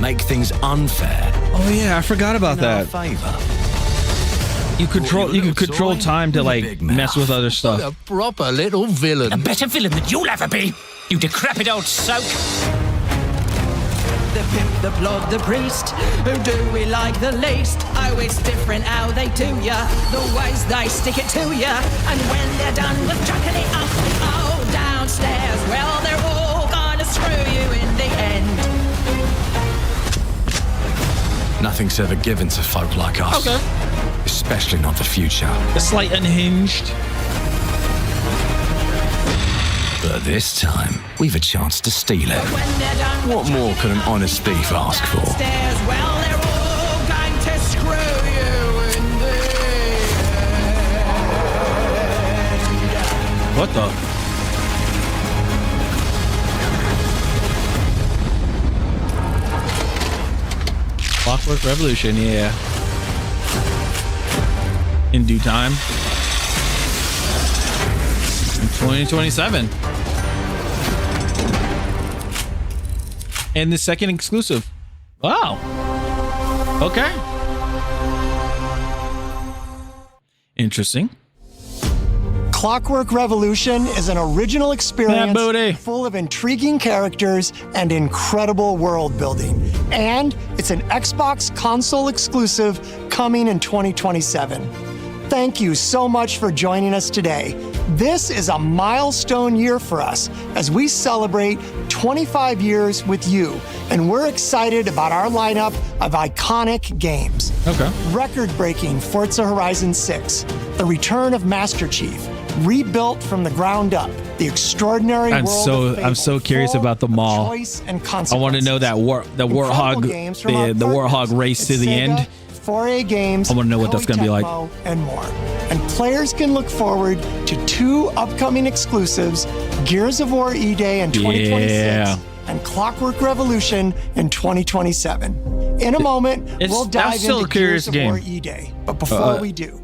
Make things unfair. Oh yeah, I forgot about that. Favor. You could control time to like mess with other stuff. What a proper little villain. A better villain than you'll ever be, you decrepit old soak. The pimp, the plod, the priest. Who do we like the least? Oh, it's different how they do ya. The ways they stick it to ya. And when they're done with chucking it up, oh, downstairs, well, they're all gonna screw you in the end. Nothing's ever given to folk like us. Okay. Especially not the future. A slight unhinged. But this time, we've a chance to steal it. What more can an honest thief ask for? Stairs, well, they're all going to screw you in the end. What the? Clockwork Revolution, yeah. In due time. In 2027. And the second exclusive. Wow. Okay. Interesting. Clockwork Revolution is an original experience full of intriguing characters and incredible world building. And it's an Xbox console exclusive coming in 2027. Thank you so much for joining us today. This is a milestone year for us as we celebrate 25 years with you, and we're excited about our lineup of iconic games. Okay. Record-breaking Forza Horizon 6, the return of Master Chief, rebuilt from the ground up, the extraordinary world of Fable, I'm so curious about the mall. choice and I want to know that the warthog, the warthog race to the end. 4A Games, I want to know what that's going to be like. And more. And players can look forward to 2 upcoming exclusives, Gears of War E-Day in 2026 and Clockwork Revolution in 2027. In a moment, we'll dive into Gears of War E-Day. But before we do,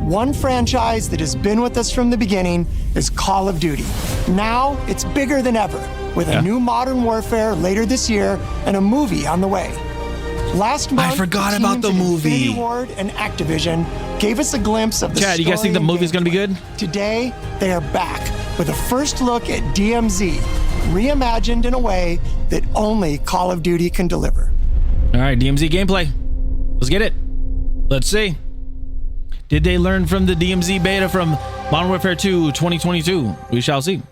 one franchise that has been with us from the beginning is Call of Duty. Now it's bigger than ever, with a new Modern Warfare later this year and a movie on the way. Last month, I forgot about the movie. Infinity Ward and Activision gave us a glimpse of the Chad, you guys think the movie's going to be good? Today, they are back with a first look at DMZ, reimagined in a way that only Call of Duty can deliver. All right, DMZ gameplay. Let's get it. Let's see. Did they learn from the DMZ beta from Modern Warfare 2 2022? We shall see.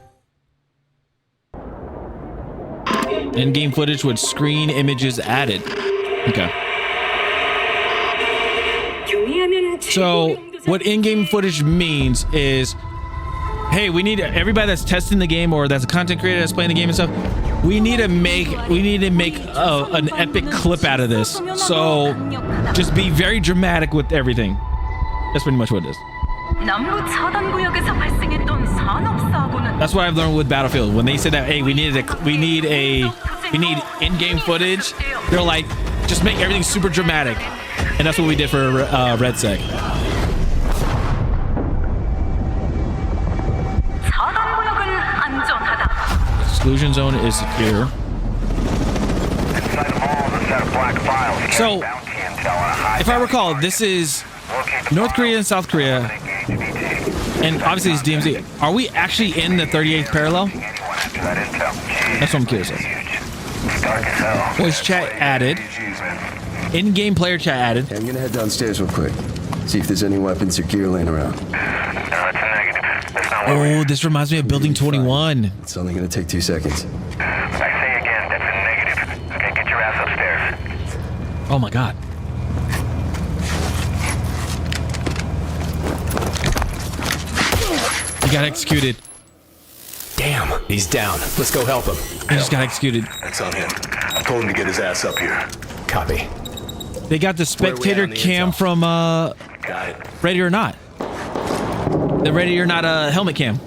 In-game footage with screen images added. Okay. So what in-game footage means is, hey, we need everybody that's testing the game or that's a content creator that's playing the game and stuff. We need to make an epic clip out of this. So just be very dramatic with everything. That's pretty much what it is. That's what I've learned with Battlefield. When they said that, hey, we need in-game footage, they're like, just make everything super dramatic. And that's what we did for RedSec. Exclusion zone is secure. So, if I recall, this is North Korea and South Korea, and obviously it's DMZ. Are we actually in the 38th parallel? That's what I'm curious of. Voice chat added. In-game player chat added. Hey, I'm gonna head downstairs real quick. See if there's any weapons or gear laying around. Oh, this reminds me of Building 21. It's only gonna take 2 seconds. I say again, that's a negative. Okay, get your ass upstairs. Oh my god. He got executed. Damn, he's down. Let's go help him. He just got executed. That's on him. I told him to get his ass up here. Copy. They got the spectator cam from Ready or Not. The Ready or Not helmet cam.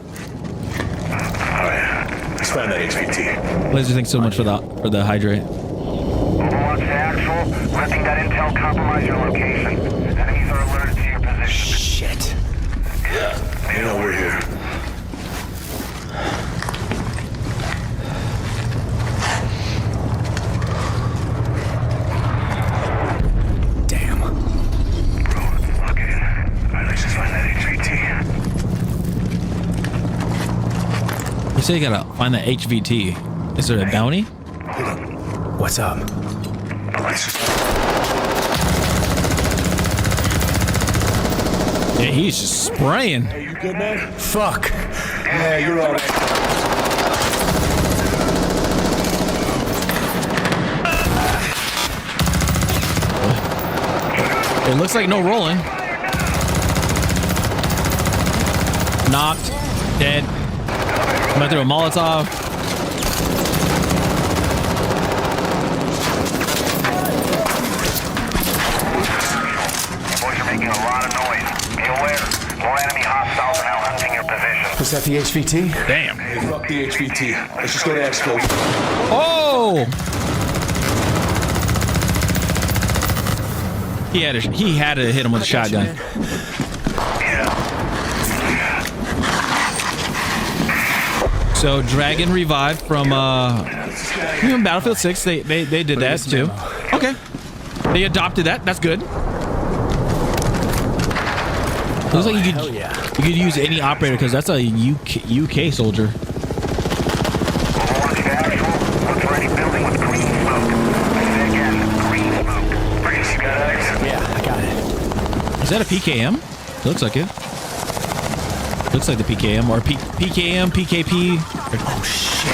Alright. Let's find that HVT. Laser, thanks so much for the hydrate. Overwatch to actual. Letting that intel compromise your location. Enemies are alerted to your position. Shit. Yeah. You know we're here. You say you gotta find that HVT. Is there a bounty? What's up? Yeah, he's just spraying. Hey, you good, man? Fuck. Yeah, you're all right. It looks like no rolling. Knocked. Dead. Somebody threw a Molotov. Boys are making a lot of noise. Be aware. More enemy hostiles are now hunting your position. Was that the HVT? Damn. Hey, fuck the HVT. Let's just go to Expo. Oh! He had to hit him with a shotgun. So Dragon revived from Battlefield 6. They did that too. Okay. They adopted that. That's good. Looks like you could use any operator because that's a UK soldier. Yeah, I got it. Is that a PKM? It looks like it. Looks like the PKM or PKM, PKP. Oh shit.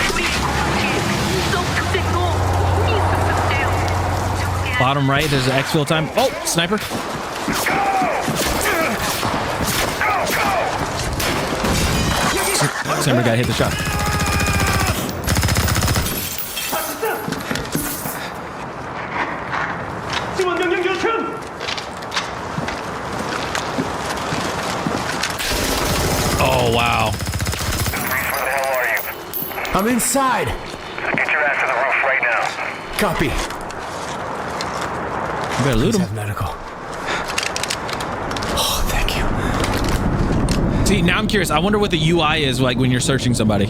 Bottom right, there's an exfil time. Oh, sniper. Ember guy hit the shot. Oh, wow. Where the hell are you? I'm inside. Get your ass to the roof right now. Copy. You better loot him. Have medical. Oh, thank you. See, now I'm curious. I wonder what the UI is like when you're searching somebody.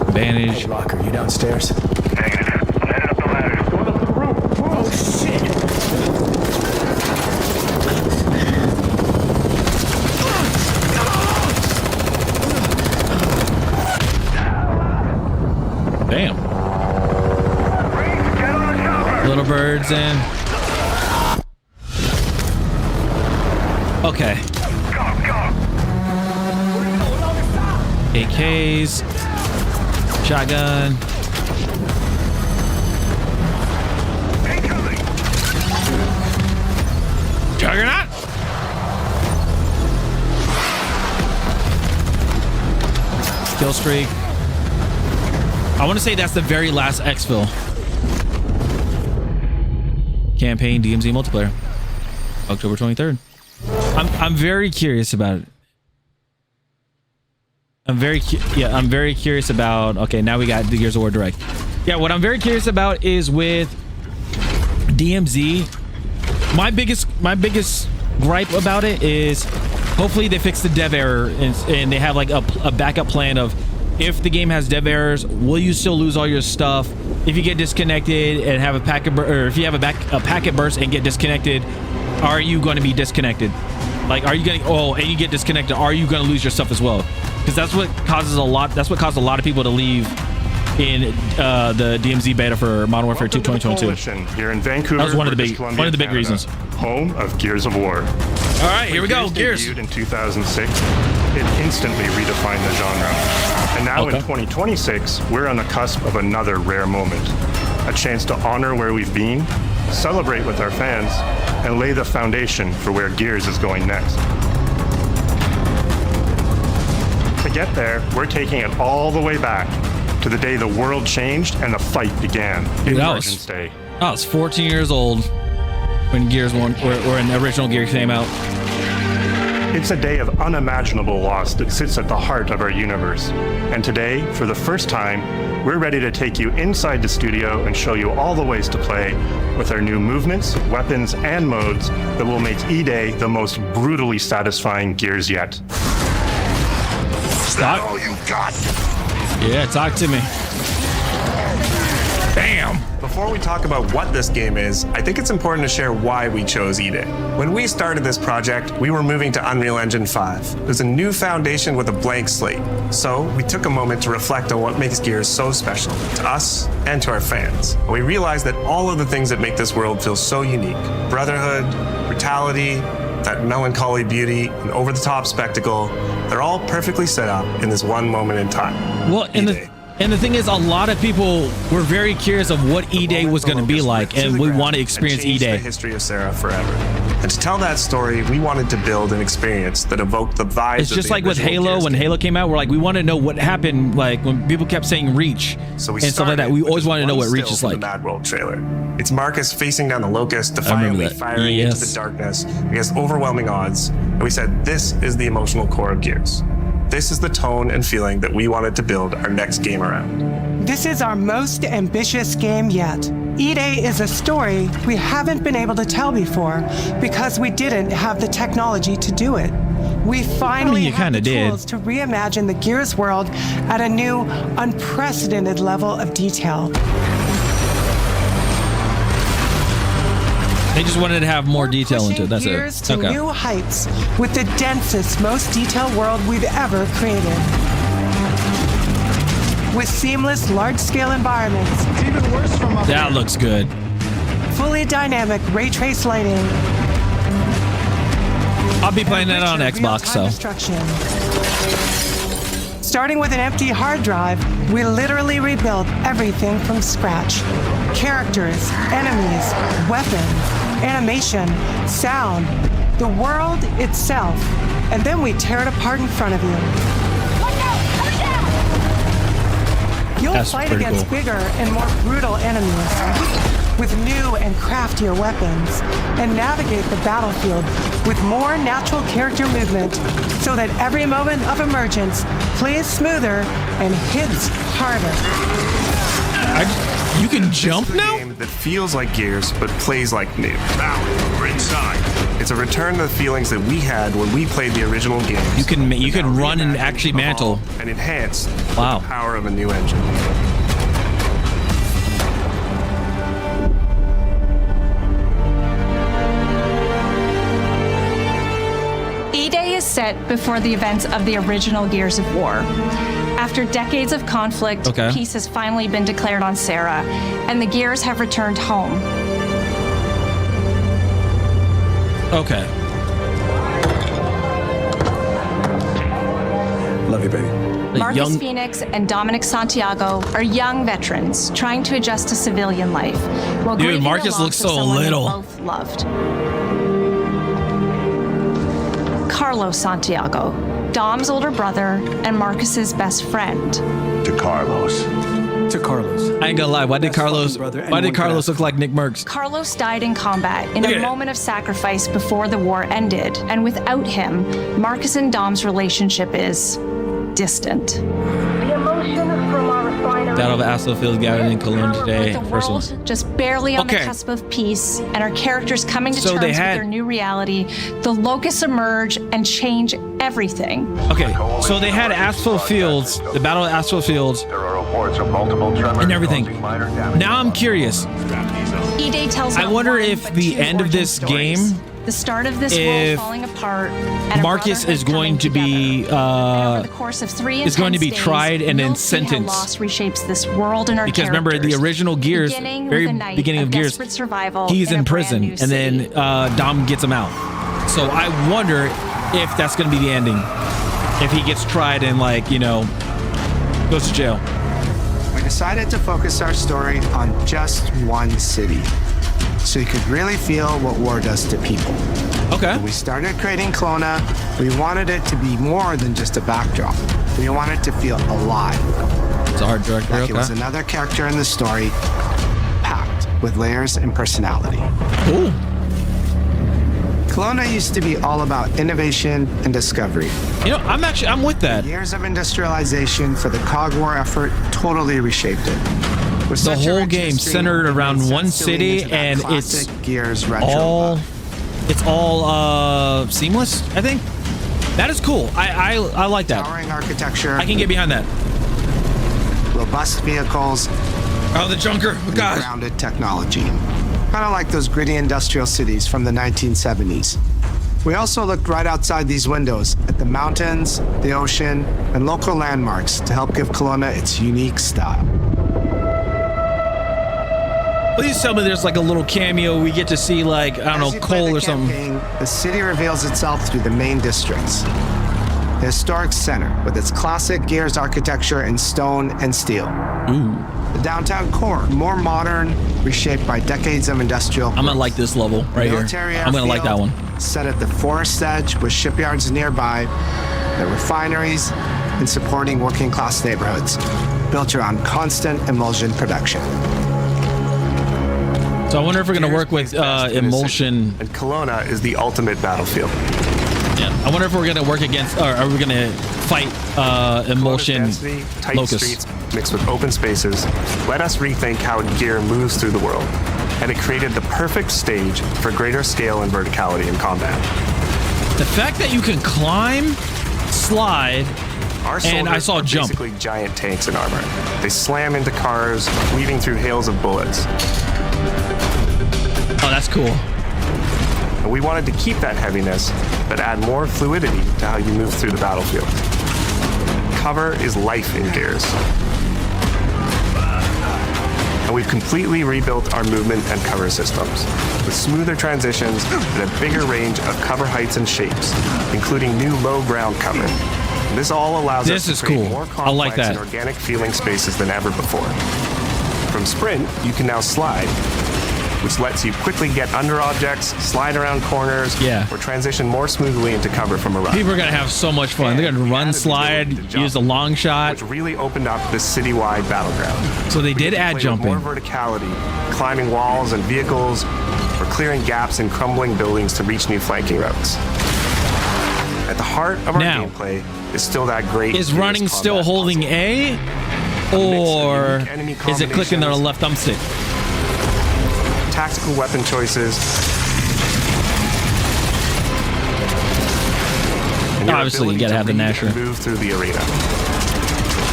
Advantage. Hey, Locker, you downstairs? Negative. I'm headed up the ladder. Going up to the roof. Oh, shit. Damn. Little birds in. Okay. AKs. Shotgun. Juggernaut. Kill streak. I want to say that's the very last exfil. Campaign DMZ multiplayer. October 23rd. I'm very curious about it. I'm very curious about. Okay, now we got the Gears of War Direct. Yeah, what I'm very curious about is with DMZ. My biggest gripe about it is hopefully they fix the dev error and they have like a backup plan of if the game has dev errors, will you still lose all your stuff? If you get disconnected and have a packet or if you have a packet burst and get disconnected, are you going to be disconnected? Like, are you going to and you get disconnected, are you going to lose your stuff as well? Because that's what causes a lot. That's what caused a lot of people to leave in the DMZ beta for Modern Warfare 2 2022. Here in Vancouver, that was one of the big Canada, reasons. Home of Gears of War. All right, here we go. Gears. Debuted in 2006, it instantly redefined the genre. And now in 2026, we're on the cusp of another rare moment. A chance to honor where we've been, celebrate with our fans, and lay the foundation for where Gears is going next. To get there, we're taking it all the way back to the day the world changed and the fight began. Indulgence Day. I was 14 years old when Gears 1 or when the original Gears came out. It's a day of unimaginable loss that sits at the heart of our universe. And today, for the first time, we're ready to take you inside the studio and show you all the ways to play with our new movements, weapons, and modes that will make E-Day the most brutally satisfying Gears yet. Is that all you got? Yeah, talk to me. Bam! Before we talk about what this game is, I think it's important to share why we chose E-Day. When we started this project, we were moving to Unreal Engine 5. There's a new foundation with a blank slate. So we took a moment to reflect on what makes Gears so special to us and to our fans. And we realized that all of the things that make this world feel so unique, brotherhood, brutality, that melancholy beauty, and over-the-top spectacle, they're all perfectly set up in this one moment in time. Well, and the thing is, a lot of people were very curious of what E-Day was going to be like, and we want to experience E-Day. The history of Sarah forever. And to tell that story, we wanted to build an experience that evoked the vibes. It's just like with Halo. When Halo came out, we're like, we want to know what happened. Like when people kept saying Reach and stuff like that, we always wanted to know what Reach is like. The Mad World trailer. It's Marcus facing down the Locust, defiantly firing into the darkness against overwhelming odds. And we said, this is the emotional core of Gears. This is the tone and feeling that we wanted to build our next game around. This is our most ambitious game yet. E-Day is a story we haven't been able to tell before because we didn't have the technology to do it. We finally have the tools to reimagine the Gears world at a new, unprecedented level of detail. They just wanted to have more detail into it. That's Gears it. To new heights with the densest, most detailed world we've ever created. With seamless, large-scale environments. It's even worse from up That looks good. Fully dynamic ray trace lighting. I'll be playing that on Xbox, so. Starting with an empty hard drive, we literally rebuilt everything from scratch. Characters, enemies, weapons, animation, sound, the world itself. And then we tear it apart in front of you. You'll fight against bigger and more brutal enemies with new and craftier weapons and navigate the battlefield with more natural character movement so that every moment of emergence plays smoother and hits harder. You can jump now? Game that feels like Gears but plays like new. Now we're inside. It's a return to the feelings that we had when we played the original games. You can run and actually mantle and enhance the wow. power of a new engine. E-Day is set before the events of the original Gears of War. After decades of conflict, peace has finally been declared on Serra, and the Gears have returned home. Okay. Love you, baby. Marcus Phoenix and Dominic Santiago are young veterans trying to adjust to civilian life. While dude, Marcus looks so little. Both loved. Carlos Santiago, Dom's older brother and Marcus's best friend. To Carlos. I ain't gonna lie. Why did Carlos look like Nick Merckx? Carlos died in combat in a moment of sacrifice before the war ended, and without him, Marcus and Dom's relationship is distant. The emotion from our refinery. Battle of Asphalt Field gathered in Cologne today. First one. Just barely on the cusp of peace, and our characters coming to terms with their new reality. The locusts emerge and change everything. Okay, so they had Asphalt Fields, the Battle of Asphalt Fields, and everything. Now I'm curious. E-Day tells I wonder if the end of this game, the start of this world falling apart, and Marcus is going to be over the course of 3 is going to be days, tried and then you'll see how sentenced. loss reshapes this world and our Because remember the original Gears, very beginning of Gears, he's in prison and then Dom gets him out. So I wonder if that's going to be the ending. If he gets tried and goes to jail. We decided to focus our story on just one city, so you could really feel what war does to people. Okay. When we started creating Kelowna, we wanted it to be more than just a backdrop. We wanted to feel alive. It's a hard director, like it was another character in the story, packed with layers and personality. Cool. Kelowna used to be all about innovation and discovery. I'm with that. Years of industrialization for the Cog War effort totally reshaped it. The whole game centered around one city, and it's Gears all seamless. I think that is cool. I like that. Towering architecture. I can get behind that. Robust vehicles. Oh, the Junker! Oh, God. Grounded technology. Kind of like those gritty industrial cities from the 1970s. We also looked right outside these windows at the mountains, the ocean, and local landmarks to help give Kelowna its unique style. Please tell me there's like a little cameo we get to see, like, I don't know, coal or something. The city reveals itself through the main districts. The historic center with its classic Gears architecture in stone and steel. Ooh. The downtown core, more modern, reshaped by decades of industrial I'm gonna like this level right here. I'm gonna like that one. Set at the forest edge with shipyards nearby, the refineries, and supporting working class neighborhoods, built around constant emulsion production. So I wonder if we're gonna work with emulsion. And Kelowna is the ultimate battlefield. Yeah, I wonder if we're gonna work against, or are we gonna fight emulsion Density, tight locusts? streets mixed with open spaces let us rethink how gear moves through the world, and it created the perfect stage for greater scale and verticality in combat. The fact that you can climb, slide, and I saw jump. Basically giant tanks in armor. They slam into cars, weaving through hails of bullets. Oh, that's cool. And we wanted to keep that heaviness, but add more fluidity to how you move through the battlefield. Cover is life in Gears. And we've completely rebuilt our movement and cover systems, with smoother transitions and a bigger range of cover heights and shapes, including new low ground cover. And this all allows us to create more complex and organic feeling spaces than ever before. From Sprint, you can now slide, which lets you quickly get under objects, slide around corners, or transition more smoothly into cover from a run. People are gonna have so much fun. They're gonna run, slide, use a long shot. Which really opened up this citywide battleground. So they did add jumping. More verticality, climbing walls and vehicles, or clearing gaps in crumbling buildings to reach new flanking routes. At the heart of our gameplay is still that great. Is running still holding A, or is it clicking the left thumbstick? Tactical weapon choices. Obviously, you gotta have the Nasher. Move through the arena.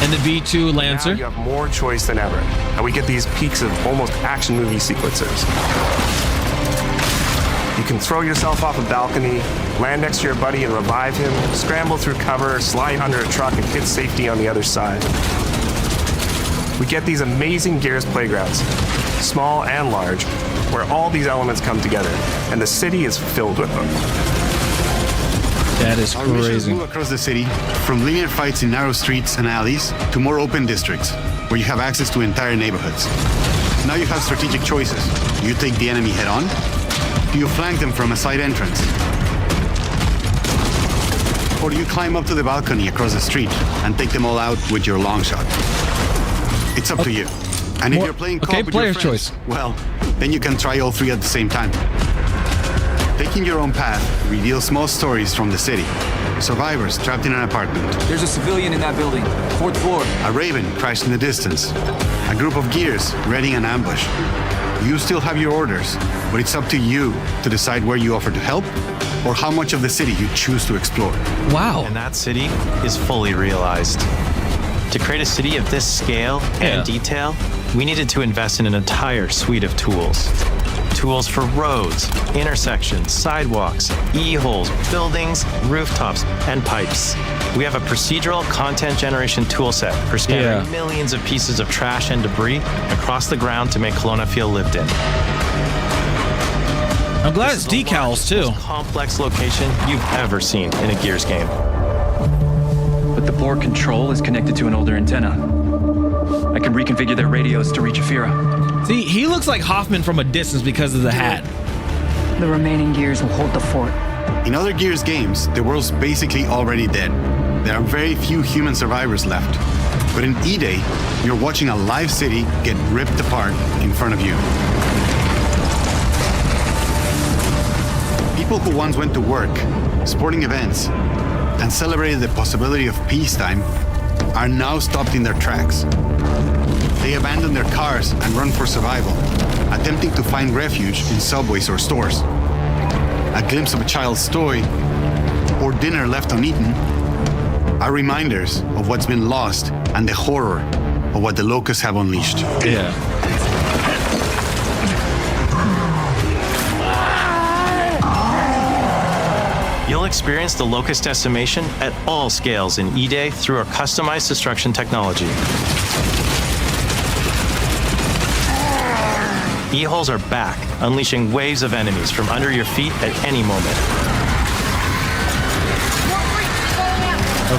And the V2 Lancer. Now you have more choice than ever, and we get these peaks of almost action movie sequences. You can throw yourself off a balcony, land next to your buddy and revive him, scramble through cover, slide under a truck, and hit safety on the other side. We get these amazing Gears playgrounds, small and large, where all these elements come together, and the city is filled with them. That is Our missions crazy. move across the city, from linear fights in narrow streets and alleys to more open districts, where you have access to entire neighborhoods. Now you have strategic choices. Do you take the enemy head on? Do you flank them from a side entrance? Or do you climb up to the balcony across the street and take them all out with your long shot? It's up to you. And if you're playing co-op with your friends, well, then you can try all three at the same time. Taking your own path reveals small stories from the city. Survivors trapped in an apartment. There's a civilian in that building, 4th floor. A raven crashed in the distance. A group of Gears readying an ambush. You still have your orders, but it's up to you to decide where you offer to help or how much of the city you choose to explore. Wow. And that city is fully realized. To create a city of this scale and detail, we needed to invest in an entire suite of tools. Tools for roads, intersections, sidewalks, e-holes, buildings, rooftops, and pipes. We have a procedural content generation toolset for scattering millions of pieces of trash and debris across the ground to make Kelowna feel lived in. I'm glad it's decals too. Most complex location you've ever seen in a Gears game. But the board control is connected to an older antenna. I can reconfigure their radios to reach Aphira. See, he looks like Hoffman from a distance because of the hat. The remaining Gears will hold the fort. In other Gears games, the world's basically already dead. There are very few human survivors left. But in E-Day, you're watching a live city get ripped apart in front of you. People who once went to work, sporting events, and celebrated the possibility of peacetime are now stopped in their tracks. They abandon their cars and run for survival, attempting to find refuge in subways or stores. A glimpse of a child's toy or dinner left uneaten are reminders of what's been lost and the horror of what the locusts have unleashed. Yeah. You'll experience the locust decimation at all scales in E-Day through our customized destruction technology. E-holes are back, unleashing waves of enemies from under your feet at any moment.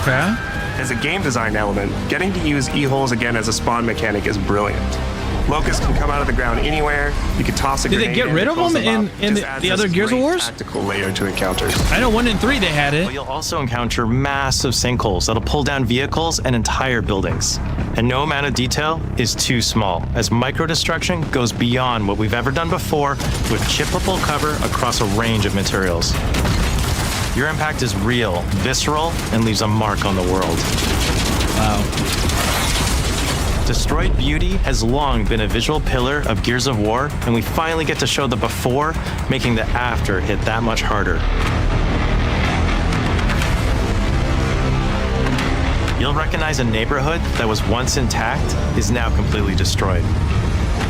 Okay. As a game design element, getting to use E-holes again as a spawn mechanic is brilliant. Locusts can come out of the ground anywhere. You can toss a Did grenade. they get rid of them in the other Gears of Wars? Tactical layer to encounters. I know 1 and 3 they had it. But you'll also encounter massive sinkholes that'll pull down vehicles and entire buildings. And no amount of detail is too small, as micro-destruction goes beyond what we've ever done before with chippable cover across a range of materials. Your impact is real, visceral, and leaves a mark on the world. Wow. Destroyed Beauty has long been a visual pillar of Gears of War, and we finally get to show the before, making the after hit that much harder. You'll recognize a neighborhood that was once intact is now completely destroyed.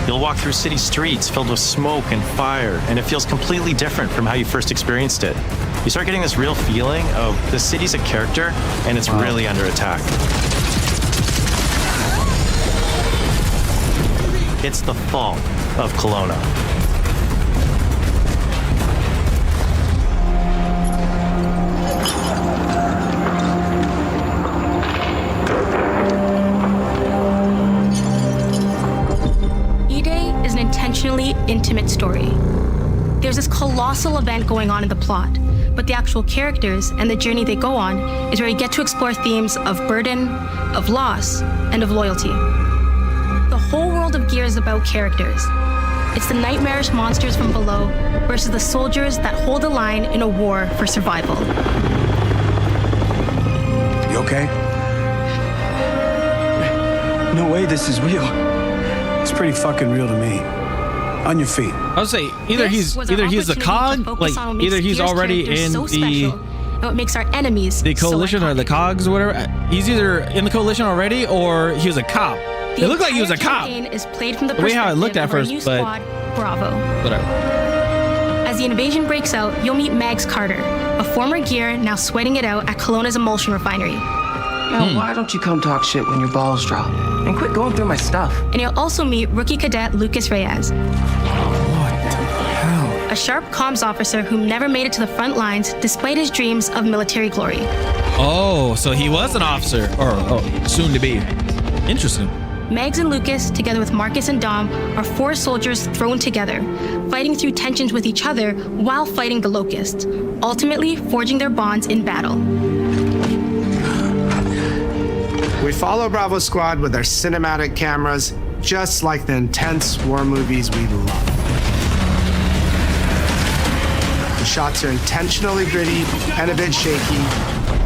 You'll walk through city streets filled with smoke and fire, and it feels completely different from how you first experienced it. You start getting this real feeling of the city's a character, and it's really under attack. It's the fall of Kelowna. E-Day is an intentionally intimate story. There's this colossal event going on in the plot, but the actual characters and the journey they go on is where you get to explore themes of burden, of loss, and of loyalty. The whole world of Gears is about characters. It's the nightmarish monsters from below versus the soldiers that hold the line in a war for survival. You okay? No way this is real. It's pretty fucking real to me. On your feet. I would say either he's a cog, like either he's already in and what makes our enemies the coalition or the cogs or whatever. He's either in the coalition already or he was a cop. It looked like he was a cop. Is played from the way how it looked at perspective of our first, new but squad, Bravo. Whatever. As the invasion breaks out, you'll meet Mags Carter, a former Gear now sweating it out at Kelowna's emulsion refinery. Yo, why don't you come talk shit when your balls drop? And quit going through my stuff. And you'll also meet rookie cadet Lucas Reyes. A sharp comms officer who never made it to the front lines despite his dreams of military glory. Oh, so he was an officer, or soon to be. Interesting. Megs and Lucas, together with Marcus and Dom, are 4 soldiers thrown together, fighting through tensions with each other while fighting the Locusts, ultimately forging their bonds in battle. We follow Bravo Squad with our cinematic cameras, just like the intense war movies we love. The shots are intentionally gritty and a bit shaky,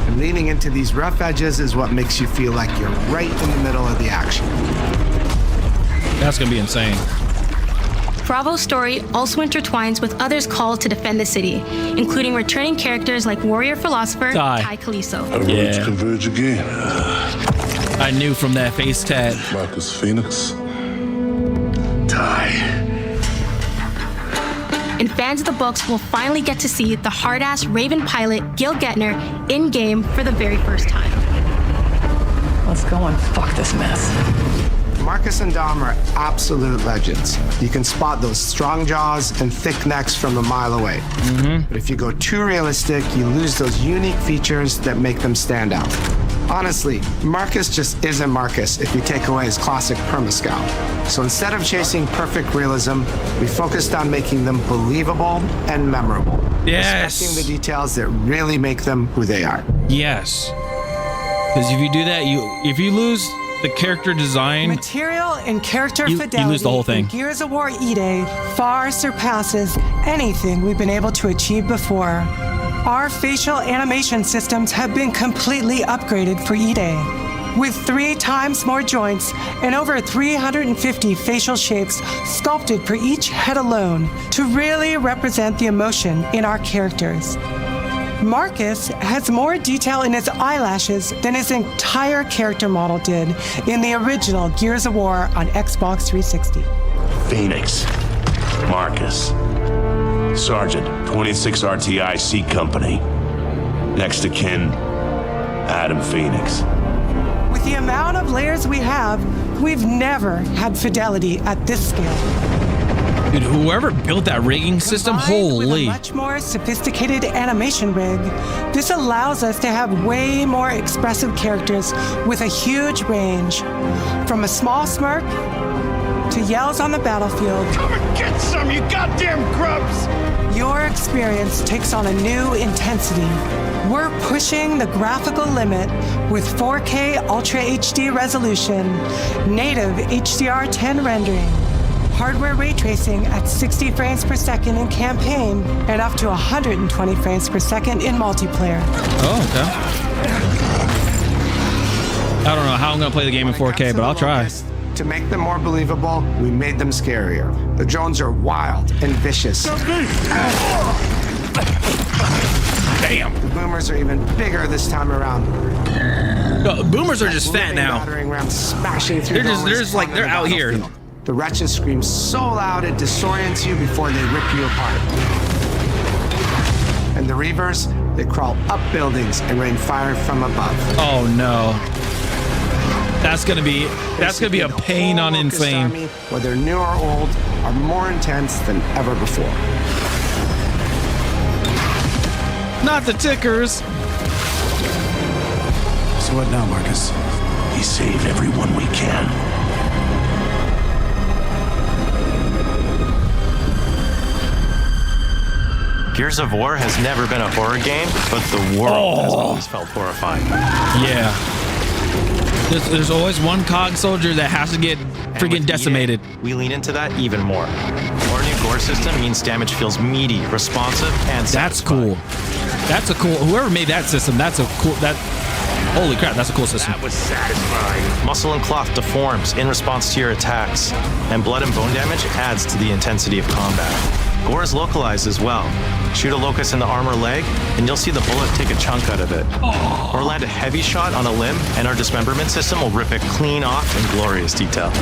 and leaning into these rough edges is what makes you feel like you're right in the middle of the action. That's gonna be insane. Bravo's story also intertwines with others called to defend the city, including returning characters like warrior philosopher Ty Kaliso. Our roads converge again. I knew from that face tat. Marcus Phoenix. Ty. And fans of the books will finally get to see the hard-ass Raven pilot Gil Gettner in-game for the very first time. Let's go and fuck this mess. Marcus and Dom are absolute legends. You can spot those strong jaws and thick necks from a mile away. But if you go too realistic, you lose those unique features that make them stand out. Honestly, Marcus just isn't Marcus if you take away his classic permascout. So instead of chasing perfect realism, we focused on making them believable and memorable. Yes. Respecting the details that really make them who they are. Yes. Because if you do that, if you lose the character design, material and character fidelity, you lose the whole thing. In Gears of War E-Day far surpasses anything we've been able to achieve before. Our facial animation systems have been completely upgraded for E-Day, with 3 times more joints and over 350 facial shapes sculpted for each head alone to really represent the emotion in our characters. Marcus has more detail in his eyelashes than his entire character model did in the original Gears of War on Xbox 360. Phoenix. Marcus. Sergeant, 26 RTI C Company. Next to kin, Adam Phoenix. With the amount of layers we have, we've never had fidelity at this scale. Dude, whoever built that rigging system, holy. With a much more sophisticated animation rig, this allows us to have way more expressive characters with a huge range, from a small smirk to yells on the battlefield. Come and get some, you goddamn grubs! Your experience takes on a new intensity. We're pushing the graphical limit with 4K Ultra HD resolution, native HDR10 rendering, hardware ray tracing at 60 frames per second in campaign, and up to 120 frames per second in multiplayer. Oh, okay. I don't know how I'm gonna play the game in 4K, but I'll try. To make them more believable, we made them scarier. The drones are wild and vicious. Damn. The boomers are even bigger this time around. Boomers are just fat now. Smashing through they're just like they're out here. The wretches scream so loud it disorients you before they rip you apart. And the Reavers, they crawl up buildings and rain fire from above. Oh no. That's gonna be a pain on Insane. Army, whether new or old, are more intense than ever before. Not the tickers. So what now, Marcus? We save everyone we can. Gears of War has never been a horror game, but the world has always felt horrifying. Yeah. There's always one COG soldier that has to get freaking decimated. We lean into that even more. Our new gore system means damage feels meaty, responsive, and satisfying. That's cool. Whoever made that system, holy crap, that's a cool system. That was satisfying. Muscle and cloth deforms in response to your attacks, and blood and bone damage adds to the intensity of combat. Gore is localized as well. Shoot a locust in the arm or leg, and you'll see the bullet take a chunk out of it. Or land a heavy shot on a limb, and our dismemberment system will rip it clean off in glorious detail.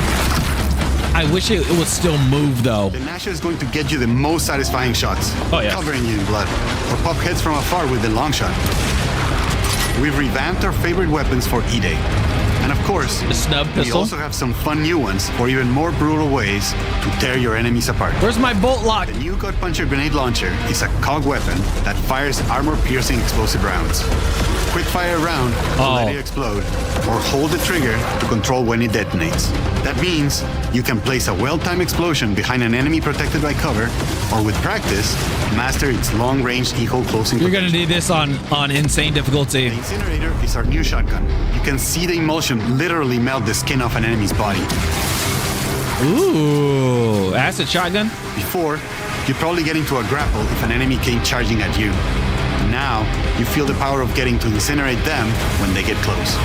I wish it would still move though. The Nasha is going to get you the most satisfying shots, covering you in blood, or pop heads from afar with the long shot. We've revamped our favorite weapons for E-Day. And of course, the snub pistol. We also have some fun new ones for even more brutal ways to tear your enemies apart. Where's my bolt lock? The new God Puncher grenade launcher is a COG weapon that fires armor-piercing explosive rounds. Quick fire a round to let it explode, or hold the trigger to control when it detonates. That means you can place a well-timed explosion behind an enemy protected by cover, or with practice, master its long-range eco closing. You're gonna need this on insane difficulty. The incinerator is our new shotgun. You can see the emulsion literally melt the skin off an enemy's body. Ooh, acid shotgun? Before, you'd probably get into a grapple if an enemy came charging at you. Now, you feel the power of getting to incinerate them when they get close.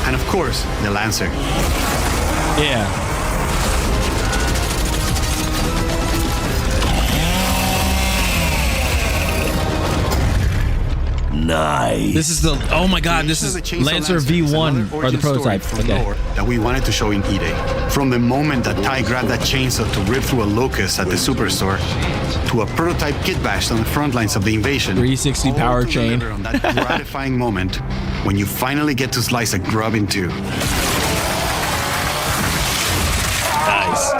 And of course, the Lancer. Yeah. Nice. This is the, oh my god, this is Lancer V1, or the prototype. Okay. That we wanted to show in E-Day. From the moment that Ty grabbed that chainsaw to rip through a locust at the superstore, to a prototype kit bash on the front lines of the invasion. 360 power chain. On that gratifying moment when you finally get to slice a grub in two. Nice.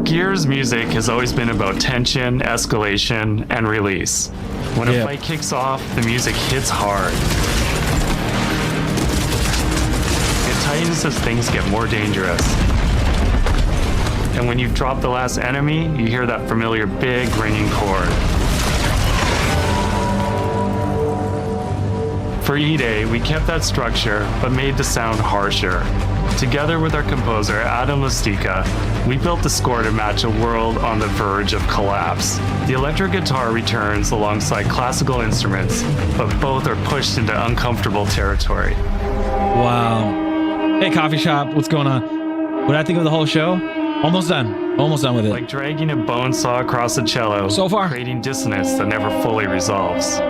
Gears music has always been about tension, escalation, and release. When a fight kicks off, the music hits hard. It tightens as things get more dangerous. And when you've dropped the last enemy, you hear that familiar big ringing chord. For E-Day, we kept that structure, but made the sound harsher. Together with our composer, Adam Lastica, we built the score to match a world on the verge of collapse. The electric guitar returns alongside classical instruments, but both are pushed into uncomfortable territory. Wow. Hey, coffee shop, what's going on? What did I think of the whole show? Almost done. Almost done with it. Like dragging a bone saw across a cello, so far, creating dissonance that never fully resolves.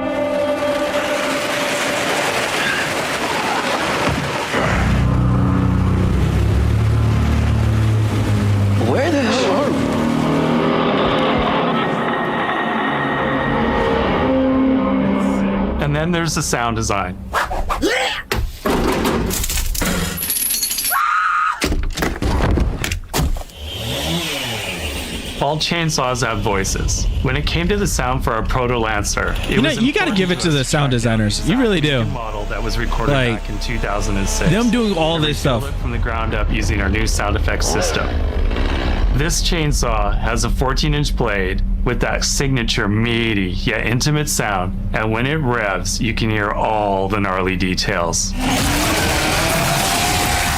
Where the hell are we? And then there's the sound design. All chainsaws have voices. When it came to the sound for our Proto Lancer, you got to give it to the sound designers. You really do. Model that was recorded back in 2006. Them doing all this stuff from the ground up using our new sound effects system. This chainsaw has a 14-inch blade with that signature meaty yet intimate sound, and when it revs, you can hear all the gnarly details.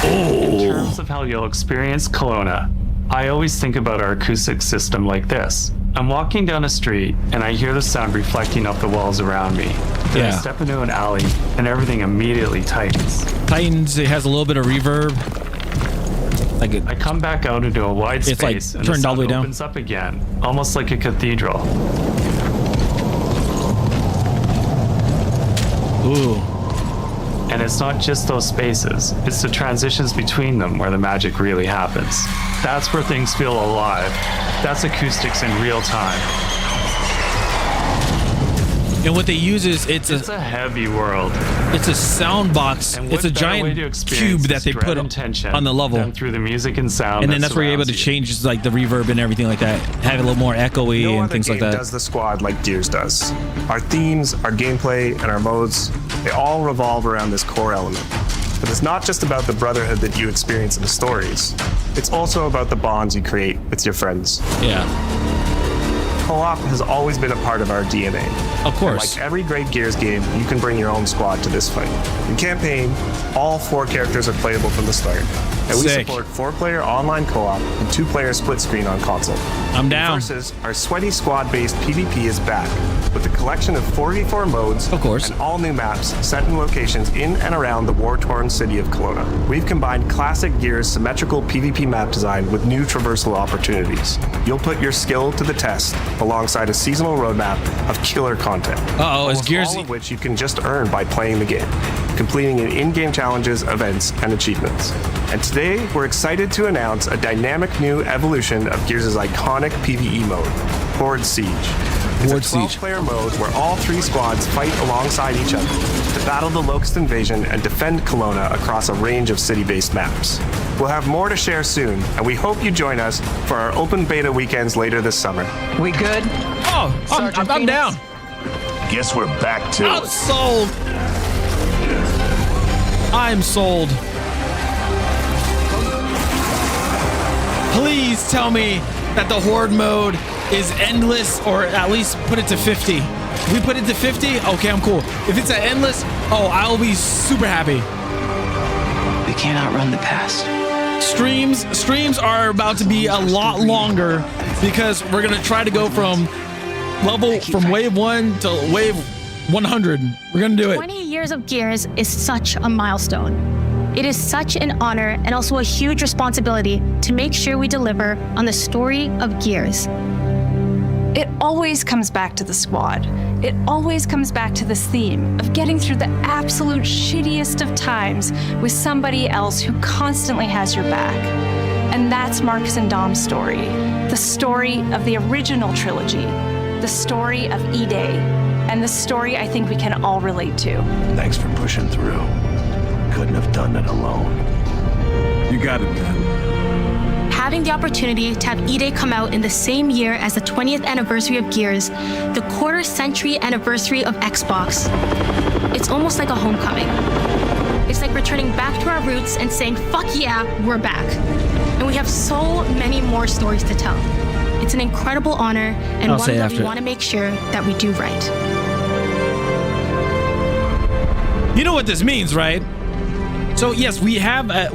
In terms of how you'll experience Kelowna, I always think about our acoustic system like this. I'm walking down a street and I hear the sound reflecting off the walls around me. Then I step into an alley and everything immediately tightens. It has a little bit of reverb. I come back out into a wide space and turned the all the way sound down. opens up again, almost like a cathedral. Ooh. And it's not just those spaces, it's the transitions between them where the magic really happens. That's where things feel alive. That's acoustics in real time. And what they use is it's a heavy world. It's a sound box. It's a giant cube that they put on the level through the music and sound. And then that's where you're able to change like the reverb and everything like that. Have it a little more echoey and things like that. Does the squad like Gears does. Our themes, our gameplay, and our modes, they all revolve around this core element. But it's not just about the brotherhood that you experience in the stories. It's also about the bonds you create with your friends. Yeah. Co-op has always been a part of our DNA. Of course. And like every great Gears game, you can bring your own squad to this fight. In campaign, all 4 characters are playable from the start. And we support 4-player online co-op and 2-player split screen on console. I'm down. Versus, our sweaty squad-based PvP is back with a collection of 4v4 modes, of course, and all new maps set in locations in and around the war-torn city of Kelowna. We've combined classic Gears symmetrical PvP map design with new traversal opportunities. You'll put your skill to the test alongside a seasonal roadmap of killer content. Is Gears, all of which you can just earn by playing the game, completing in-game challenges, events, and achievements. And today, we're excited to announce a dynamic new evolution of Gears' iconic PvE mode, Horde Siege. It's a 12-player mode where all 3 squads fight alongside each other to battle the Locust Invasion and defend Kelowna across a range of city-based maps. We'll have more to share soon, and we hope you join us for our open beta weekends later this summer. We good? Oh, I'm down. Guess we're back to I'm sold. I'm sold. Please tell me that the Horde mode is endless, or at least put it to 50. If we put it to 50, okay, I'm cool. If it's at endless, I'll be super happy. We can't outrun the past. Streams are about to be a lot longer because we're gonna try to go from wave 1 to wave 100. We're gonna do it. 20 years of Gears is such a milestone. It is such an honor and also a huge responsibility to make sure we deliver on the story of Gears. It always comes back to the squad. It always comes back to this theme of getting through the absolute shittiest of times with somebody else who constantly has your back. And that's Marcus and Dom's story. The story of the original trilogy. The story of E-Day. And the story I think we can all relate to. Thanks for pushing through. Couldn't have done it alone. You got it, man. Having the opportunity to have E-Day come out in the same year as the 20th anniversary of Gears, the quarter-century anniversary of Xbox, it's almost like a homecoming. It's like returning back to our roots and saying, fuck yeah, we're back. And we have so many more stories to tell. It's an incredible honor and one that we want to make sure that we do right. You know what this means, right? So yes, we have a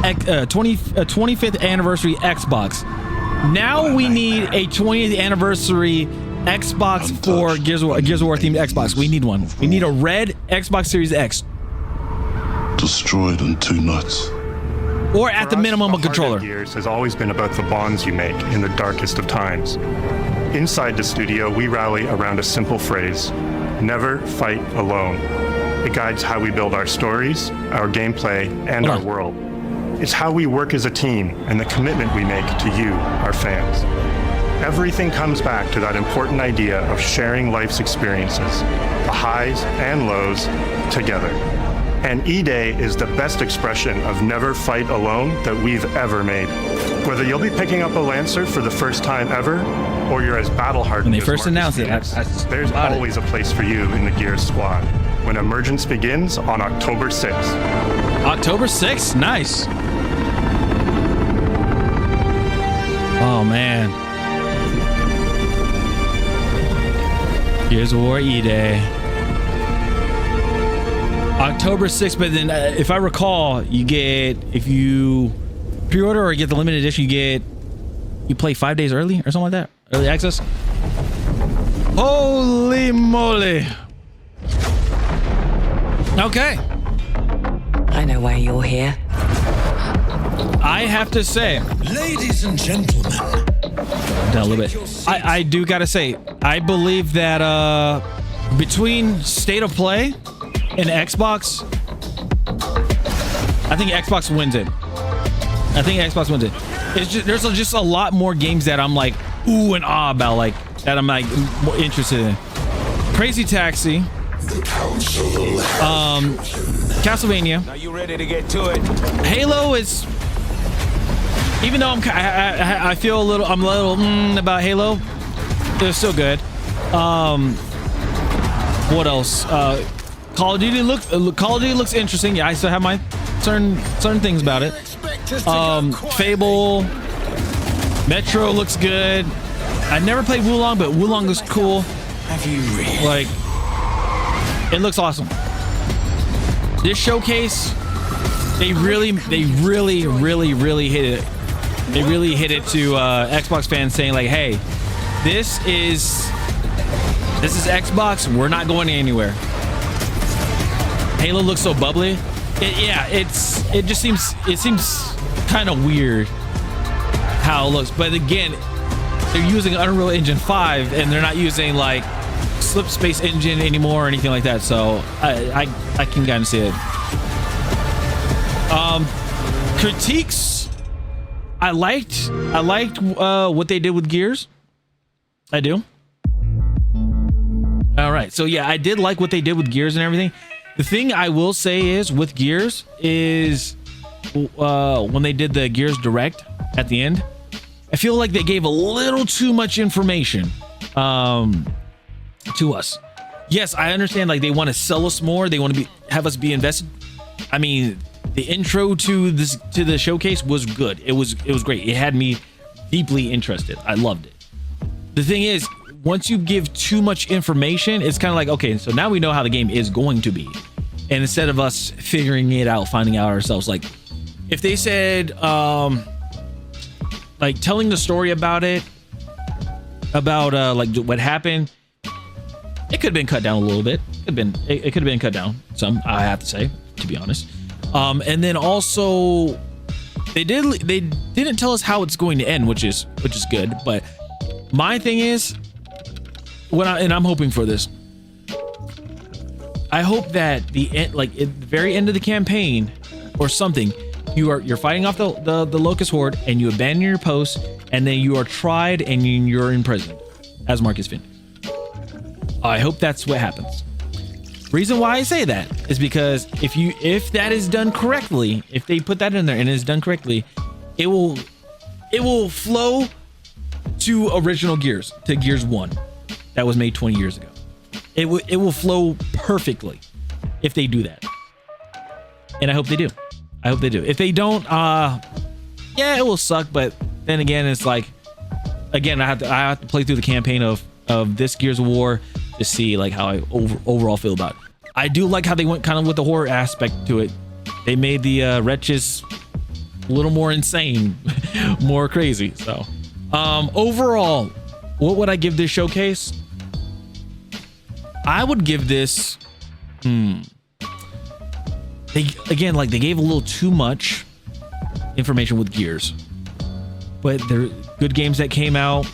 25th anniversary Xbox. Now we need a 20th anniversary Xbox for Gears of War themed Xbox. We need one. We need a red Xbox Series X. Destroyed in 2 nights. Or at the minimum a controller. Gears has always been about the bonds you make in the darkest of times. Inside the studio, we rally around a simple phrase: never fight alone. It guides how we build our stories, our gameplay, and our world. It's how we work as a team and the commitment we make to you, our fans. Everything comes back to that important idea of sharing life's experiences, the highs and lows, together. And E-Day is the best expression of never fight alone that we've ever made. Whether you'll be picking up a Lancer for the first time ever, or you're as battle-hardened when they as first Marcus announced it, Phoenix, there's always a place for you in the Gears squad when Emergence begins on October 6th. October 6th? Nice. Oh, man. Gears of War E-Day. October 6th, but then if I recall, you get, if you pre-order or get the limited edition, you play 5 days early or something like that. Early access. Holy moly. Okay. I know why you're here. I have to say, ladies and gentlemen, down a little bit. I do gotta say, I believe that between State of Play and Xbox, I think Xbox wins it. It's just, there's just a lot more games that I'm like ooh and ah about, like that I'm like more interested in. Crazy Taxi, Castlevania. Are you ready to get to it? Halo is, even though I feel I'm a little about Halo, they're still good. What else? Call of Duty looks interesting. Yeah, I still have my certain things about it. Fable, Metro looks good. I never played Wulong, but Wulong looks cool. Have you really? Like, it looks awesome. This showcase, they really hit it. They really hit it to Xbox fans, saying like, "Hey, this is Xbox. We're not going anywhere." Halo looks so bubbly. It seems kind of weird how it looks, but again, they're using Unreal Engine 5 and they're not using like Slip Space Engine anymore or anything like that, so I can kind of see it. Critiques, I liked what they did with Gears. I do. All right, so yeah, I did like what they did with Gears and everything. The thing I will say is with Gears is when they did the Gears Direct at the end, I feel like they gave a little too much information to us. Yes, I understand, like they want to sell us more, they want to have us be invested. I mean, the intro to the showcase was good. It was great. It had me deeply interested. I loved it. The thing is, once you give too much information, it's kind of like, okay, so now we know how the game is going to be. And instead of us figuring it out, finding out ourselves, like if they said, like telling the story about it, about like what happened, it could have been cut down a little bit. It could have been cut down some, I have to say, to be honest. And then also they didn't tell us how it's going to end, which is good. But my thing is, and I'm hoping for this, I hope that the end, like at the very end of the campaign or something, you're fighting off the Locust Horde and you abandon your post, and then you are tried and you're imprisoned as Marcus Phoenix. I hope that's what happens. Reason why I say that is because if that is done correctly, if they put that in there and it's done correctly, it will flow to original Gears, to Gears 1 that was made 20 years ago. It will flow perfectly if they do that, and I hope they do. If they don't, yeah, it will suck. But then again, it's like, again, I have to play through the campaign of this Gears of War to see like how I overall feel about it. I do like how they went kind of with the horror aspect to it. They made the wretches a little more insane, more crazy. So overall, what would I give this showcase? I would give this, they gave a little too much information with Gears, but they're good games that came out.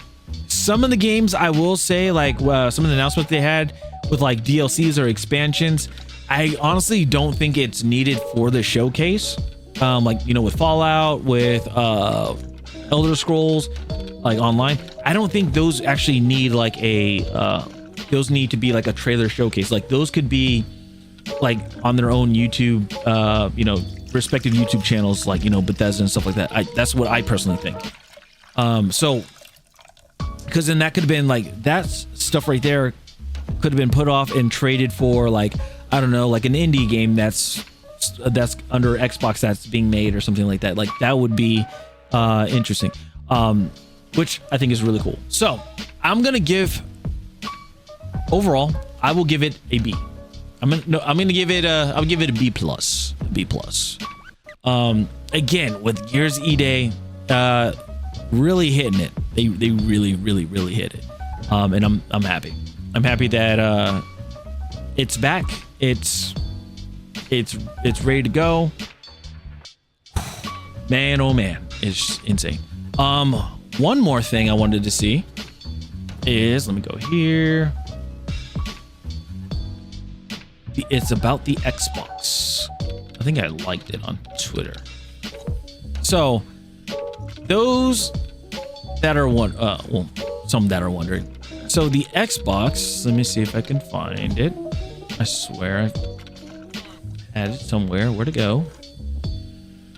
Some of the games, I will say, like some of the announcements they had with like DLCs or expansions, I honestly don't think it's needed for the showcase. Like, you know, with Fallout, with Elder Scrolls, like online, I don't think those actually need like those need to be like a trailer showcase. Like those could be like on their own YouTube, respective YouTube channels, like, Bethesda and stuff like that. That's what I personally think. So, because then that could have been like, that stuff right there could have been put off and traded for, like, I don't know, like an indie game that's under Xbox that's being made or something like that. Like, that would be interesting, which I think is really cool. So I'm gonna give, overall, I will give it a B. I'll give it a B plus. Again, with Gears E-Day, really hitting it. They really hit it. And I'm happy. I'm happy that it's back. It's ready to go. Man, oh man, it's insane. One more thing I wanted to see is, let me go here. It's about the Xbox. I think I liked it on Twitter. So those that are some that are wondering. So the Xbox, let me see if I can find it. I swear I've had it somewhere. Where'd it go?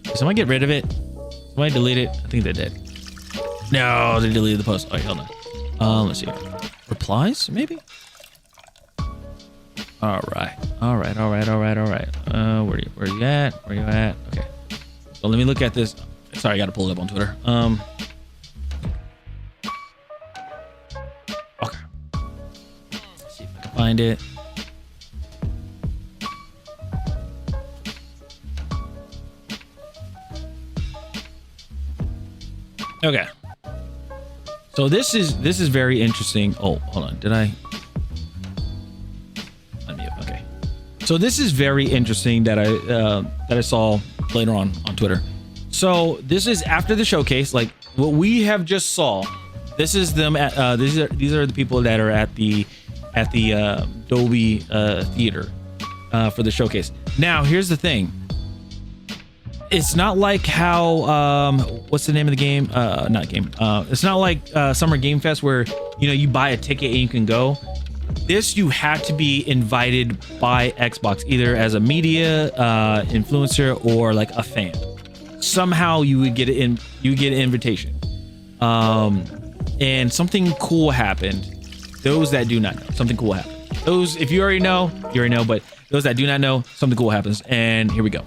Did somebody get rid of it? Somebody delete it? I think they did. No, they deleted the post. All right, hold on. Let's see. Replies, maybe? All right. Where you at? Okay. So let me look at this. Sorry, I got to pull it up on Twitter. Okay. Let's see if I can find it. Okay. So this is very interesting. Oh, hold on. Did I? Okay. So this is very interesting that I saw later on Twitter. So this is after the showcase, like what we have just saw. This is them at these are the people that are at the Dolby Theater for the showcase. Now here's the thing. It's not like how what's the name of the game? It's not like Summer Game Fest where you buy a ticket and you can go. This, you have to be invited by Xbox, either as a media influencer or like a fan. Somehow you would get an invitation. And something cool happened. Those that do not know, something cool happened. Those, if you already know, but those that do not know, something cool happens. And here we go.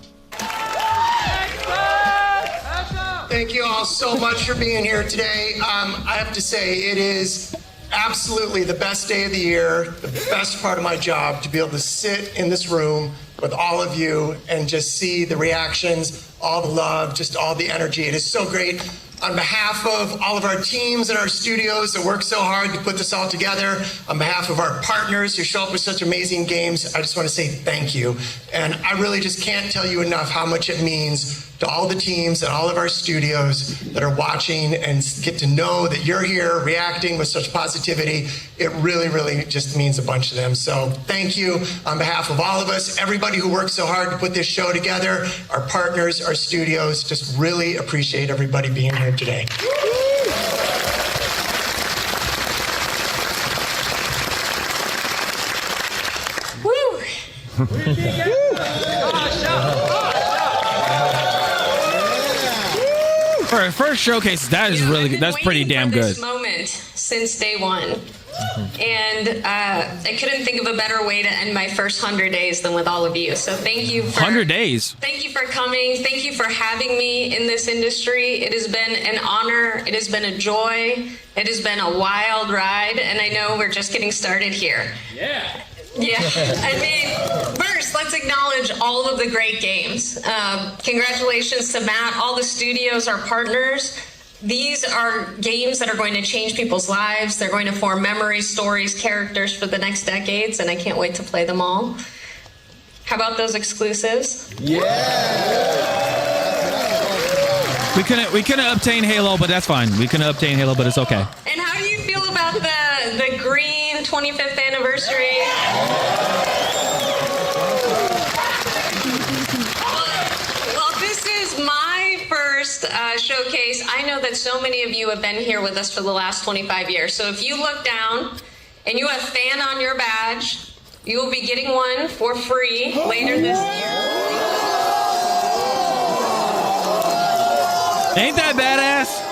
Thank you all so much for being here today. I have to say, it is absolutely the best day of the year, the best part of my job, to be able to sit in this room with all of you and just see the reactions, all the love, just all the energy. It is so great. On behalf of all of our teams and our studios that work so hard to put this all together, on behalf of our partners who show up with such amazing games, I just want to say thank you. And I really just can't tell you enough how much it means to all the teams and all of our studios that are watching and get to know that you're here reacting with such positivity. It really, really just means a bunch to them. So thank you on behalf of all of us, everybody who worked so hard to put this show together, our partners, our studios. Just really appreciate everybody being here today. For our first showcase, that is really good. That's pretty damn good. This moment since day one. And I couldn't think of a better way to end my first 100 days than with all of you. So thank you for 100 days. Thank you for coming. Thank you for having me in this industry. It has been an honor. It has been a joy. It has been a wild ride. And I know we're just getting started here. Yeah. Yeah, I mean, first, let's acknowledge all of the great games. Congratulations to Matt, all the studios, our partners. These are games that are going to change people's lives. They're going to form memories, stories, characters for the next decades, and I can't wait to play them all. How about those exclusives? Yeah. We couldn't obtain Halo, but that's fine. We couldn't obtain Halo, but it's okay. And how do you feel about the green 25th anniversary? Well, this is my first showcase. I know that so many of you have been here with us for the last 25 years. So if you look down and you have fan on your badge, You will be getting one for free later this year. Ain't that badass?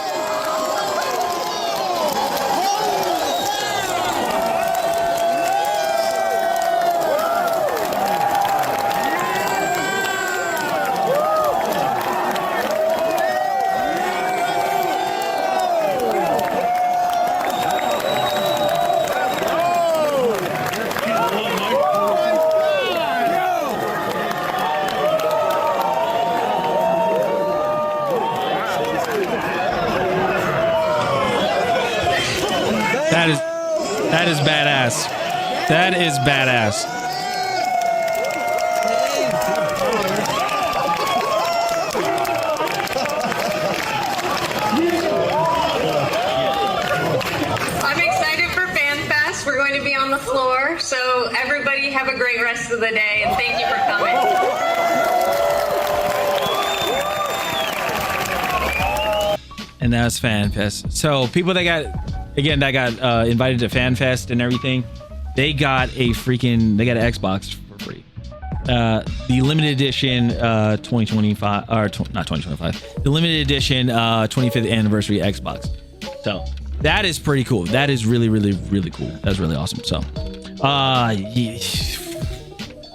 That is badass. That is badass. I'm excited for FanFest. We're going to be on the floor, so everybody have a great rest of the day, and thank you for coming. And that's FanFest. So people that got invited to FanFest and everything, they got an Xbox for free. The limited edition 2025 or not 2025, the limited edition 25th anniversary Xbox. So that is pretty cool. That is really, really, really cool. That's really awesome. So I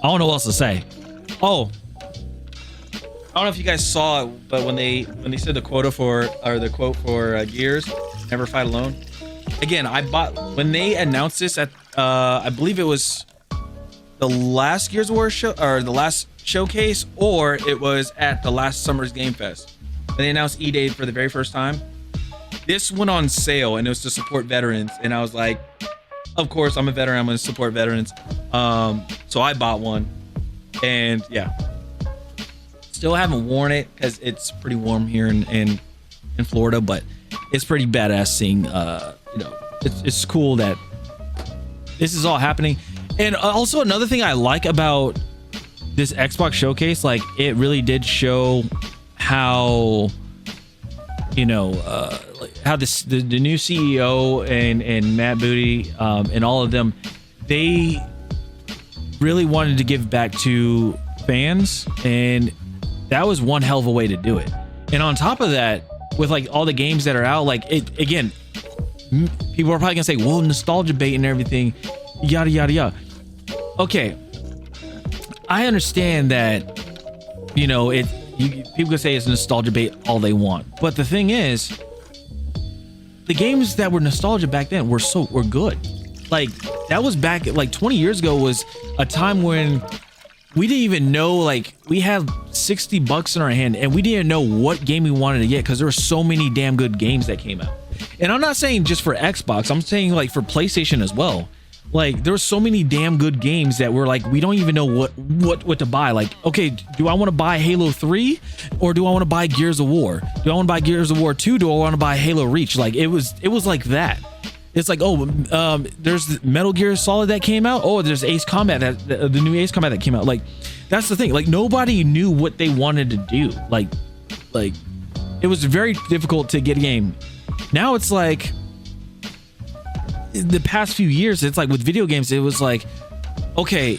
don't know what else to say. Oh, I don't know if you guys saw it, but when they said the quote for Gears, Never Fight Alone. Again, I bought when they announced this at I believe it was the last Gears of War show or the last showcase, or it was at the last summer's Game Fest. When they announced E-Day for the very first time. This went on sale and it was to support veterans, and I was like, of course I'm a veteran, I'm gonna support veterans. So I bought one, and yeah. Still haven't worn it because it's pretty warm here in Florida, but it's pretty badass seeing it's cool that this is all happening. And also another thing I like about this Xbox showcase, like it really did show how how the new CEO and Matt Booty and all of them, they really wanted to give back to fans, and that was one hell of a way to do it. And on top of that, with like all the games that are out, like it again, people are probably gonna say, well, nostalgia bait and everything, yada yada yada. Okay, I understand that, people can say it's nostalgia bait all they want, but the thing is, the games that were nostalgia back then were good. Like that was back like 20 years ago was a time when we didn't even know, like we had $60 in our hand and we didn't know what game we wanted to get because there were so many damn good games that came out. And I'm not saying just for Xbox, I'm saying like for PlayStation as well. Like there were so many damn good games that were like, we don't even know what to buy. Like, okay, do I want to buy Halo 3 or do I want to buy Gears of War? Do I want to buy Gears of War 2? Do I want to buy Halo Reach? Like it was like that. It's like, there's Metal Gear Solid that came out. Oh, there's Ace Combat, the new Ace Combat that came out. Like, that's the thing. Like, nobody knew what they wanted to do. Like, it was very difficult to get a game. Now it's like, the past few years, it's like with video games, it was like, okay,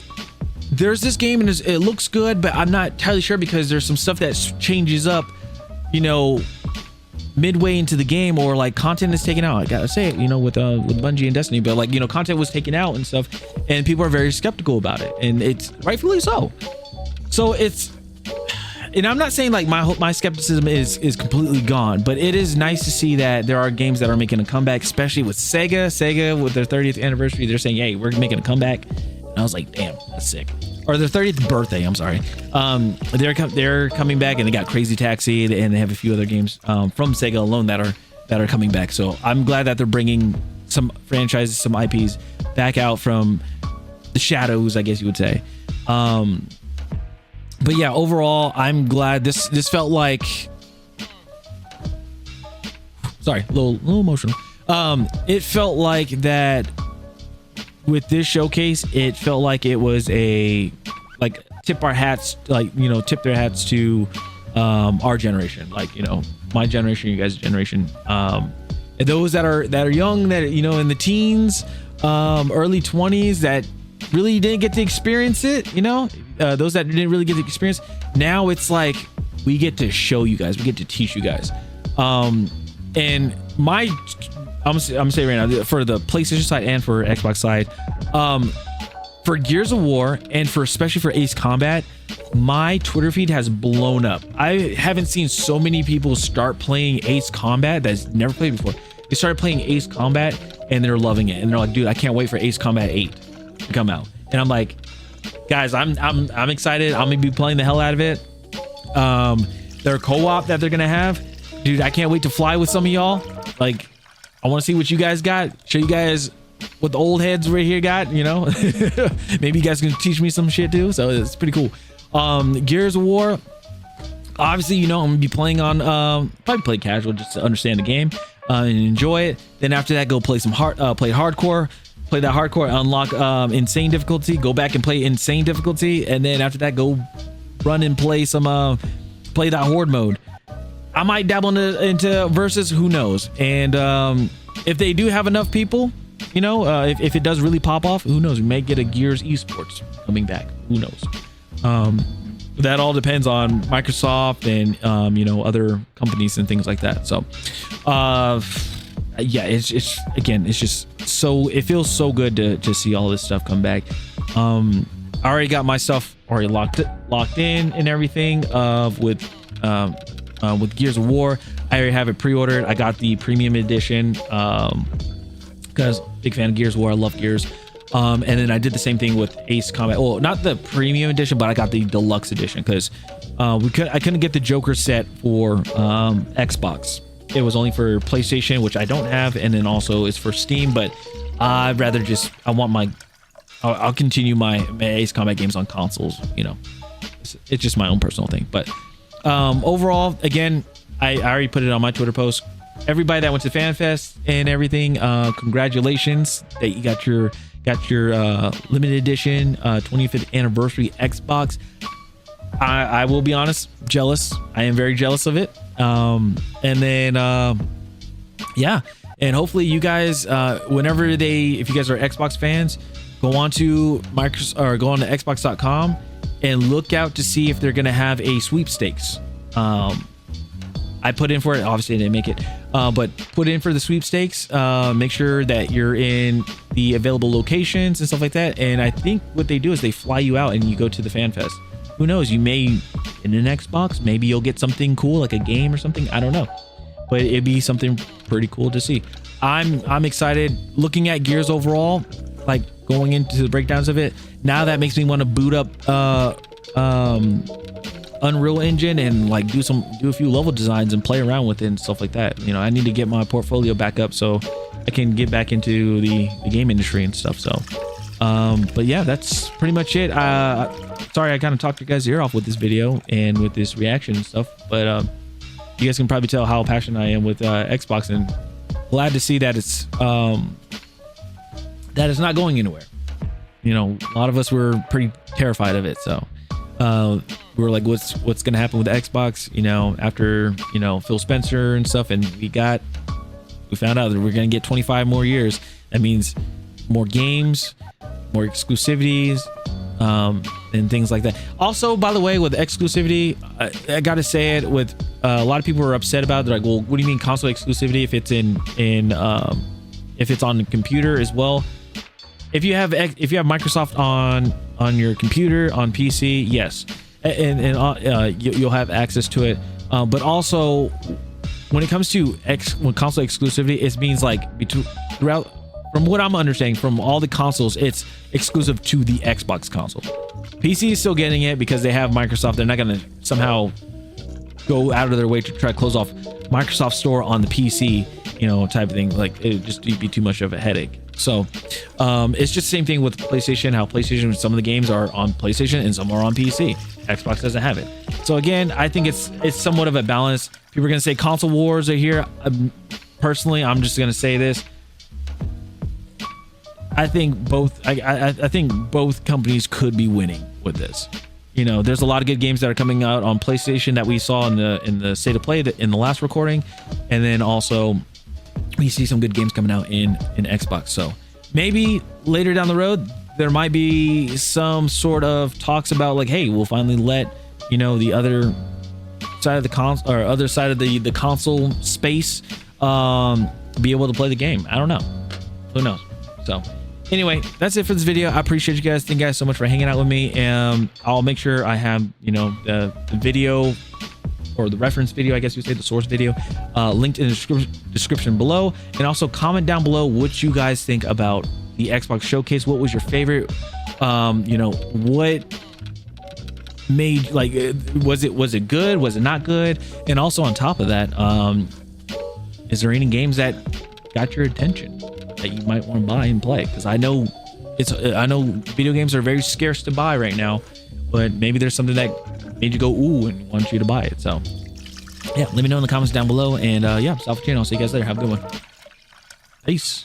there's this game and it looks good, but I'm not entirely sure because there's some stuff that changes up, midway into the game, or like content is taken out. I gotta say it, with Bungie and Destiny, but like, content was taken out and stuff, and people are very skeptical about it, and it's rightfully so. So and I'm not saying like my skepticism is completely gone, but it is nice to see that there are games that are making a comeback, especially with Sega with their 30th anniversary. They're saying, hey, we're making a comeback, and I was like, damn, that's sick. Or their 30th birthday, I'm sorry. They're coming back, and they got Crazy Taxi, and they have a few other games from Sega alone that are coming back. So I'm glad that they're bringing some franchises, some IPs back out from the shadows, I guess you would say. But yeah, overall, I'm glad this felt like, sorry, a little emotional. It felt like that with this showcase, it felt like it was tip their hats to our generation, like, my generation, you guys' generation, and those that are young, that in the teens, early 20s, that really didn't get to experience it, you know, those that didn't really get to experience, now it's like we get to show you guys, we get to teach you guys. And I'm gonna say right now, for the PlayStation side and for Xbox side, for Gears of War and for especially for Ace Combat, my Twitter feed has blown up. I haven't seen so many people start playing Ace Combat that's never played before. They started playing Ace Combat and they're loving it, and they're like, dude, I can't wait for Ace Combat 8 to come out. And I'm like, guys, I'm excited. I'm gonna be playing the hell out of it. Their co-op that they're gonna have, dude, I can't wait to fly with some of y'all. Like, I want to see what you guys got, show you guys what the old heads right here got, you know. Maybe you guys can teach me some shit too, so it's pretty cool. Gears of War, obviously, you know, I'm gonna be playing on probably play casual just to understand the game and enjoy it. Then after that, go play some play hardcore, play that hardcore, unlock insane difficulty, go back and play insane difficulty, and then after that, go run and play some play that horde mode. I might dabble into versus, who knows. And if they do have enough people, you know, if it does really pop off, who knows, we may get a Gears esports coming back, who knows. That all depends on Microsoft and you know, other companies and things like that. So yeah, it's just so, it feels so good to see all this stuff come back. I already got my stuff already locked in and everything with Gears of War. I already have it pre-ordered. I got the premium edition because big fan of Gears of War. I love Gears. And then I did the same thing with Ace Combat. Well, not the premium edition, but I got the deluxe edition because I couldn't get the Joker set for Xbox. It was only for PlayStation, which I don't have, and then also it's for Steam. But I'd rather just, I'll continue my Ace Combat games on consoles. You know, it's just my own personal thing. But overall, again, I already put it on my Twitter post. Everybody that went to FanFest and everything, congratulations that you got your limited edition 25th anniversary Xbox. I will be honest, jealous. I am very jealous of it. And then yeah, and hopefully you guys, whenever if you guys are Xbox fans, go on to Microsoft or go on to Xbox.com and look out to see if they're gonna have a sweepstakes. I put in for it, obviously they didn't make it, but put in for the sweepstakes. Make sure that you're in the available locations and stuff like that. And I think what they do is they fly you out and you go to the fan fest. Who knows, you may in an Xbox, maybe you'll get something cool like a game or something, I don't know, but it'd be something pretty cool to see. I'm excited looking at Gears overall, like going into the breakdowns of it. Now that makes me want to boot up Unreal Engine and like do a few level designs and play around with it and stuff like that. You know, I need to get my portfolio back up so I can get back into the game industry and stuff. So but yeah, that's pretty much it. Sorry, I kind of talked your guys' ear off with this video and with this reaction and stuff, but you guys can probably tell how passionate I am with Xbox, and glad to see that it's not going anywhere. You know, a lot of us were pretty terrified of it, so we were like, what's gonna happen with the Xbox, you know, after, you know, Phil Spencer and stuff, and we found out that we're gonna get 25 more years. That means more games, more exclusivities, and things like that. Also, by the way, with exclusivity, I gotta say it, with a lot of people are upset about it. They're like, well, what do you mean console exclusivity if it's if it's on the computer as well? If you have Microsoft on your computer, on PC, yes, and you'll have access to it. But also, when it comes to console exclusivity, it means like throughout. From what I'm understanding, from all the consoles, it's exclusive to the Xbox console. PC is still getting it because they have Microsoft. They're not going to somehow go out of their way to try to close off Microsoft Store on the PC, you know, type of thing. Like, it would just be too much of a headache. So it's just the same thing with PlayStation, how PlayStation, some of the games are on PlayStation and some are on PC. Xbox doesn't have it. So again, I think it's somewhat of a balance. People are going to say console wars are here. Personally, I'm just going to say this. I think both companies could be winning with this. You know, there's a lot of good games that are coming out on PlayStation that we saw in the state of play in the last recording, and then also we see some good games coming out in Xbox. So maybe later down the road there might be some sort of talks about like, hey, we'll finally let, you know, the other side of the console or other side of the console space be able to play the game. I don't know. Who knows? So anyway, that's it for this video. I appreciate you guys. Thank you guys so much for hanging out with me. I'll make sure I have, you know, the video or the reference video, I guess you say, the source video, linked in the description below. And also comment down below what you guys think about the Xbox Showcase. What was your favorite? You know, what made, like, was it good? Was it not good? And also on top of that, is there any games that got your attention that you might want to buy and play? Because I know video games are very scarce to buy right now, but maybe there's something that made you go ooh and want you to buy it. So yeah, let me know in the comments down below. And yeah, Alpha Channel. I'll see you guys later. Have a good one. Peace.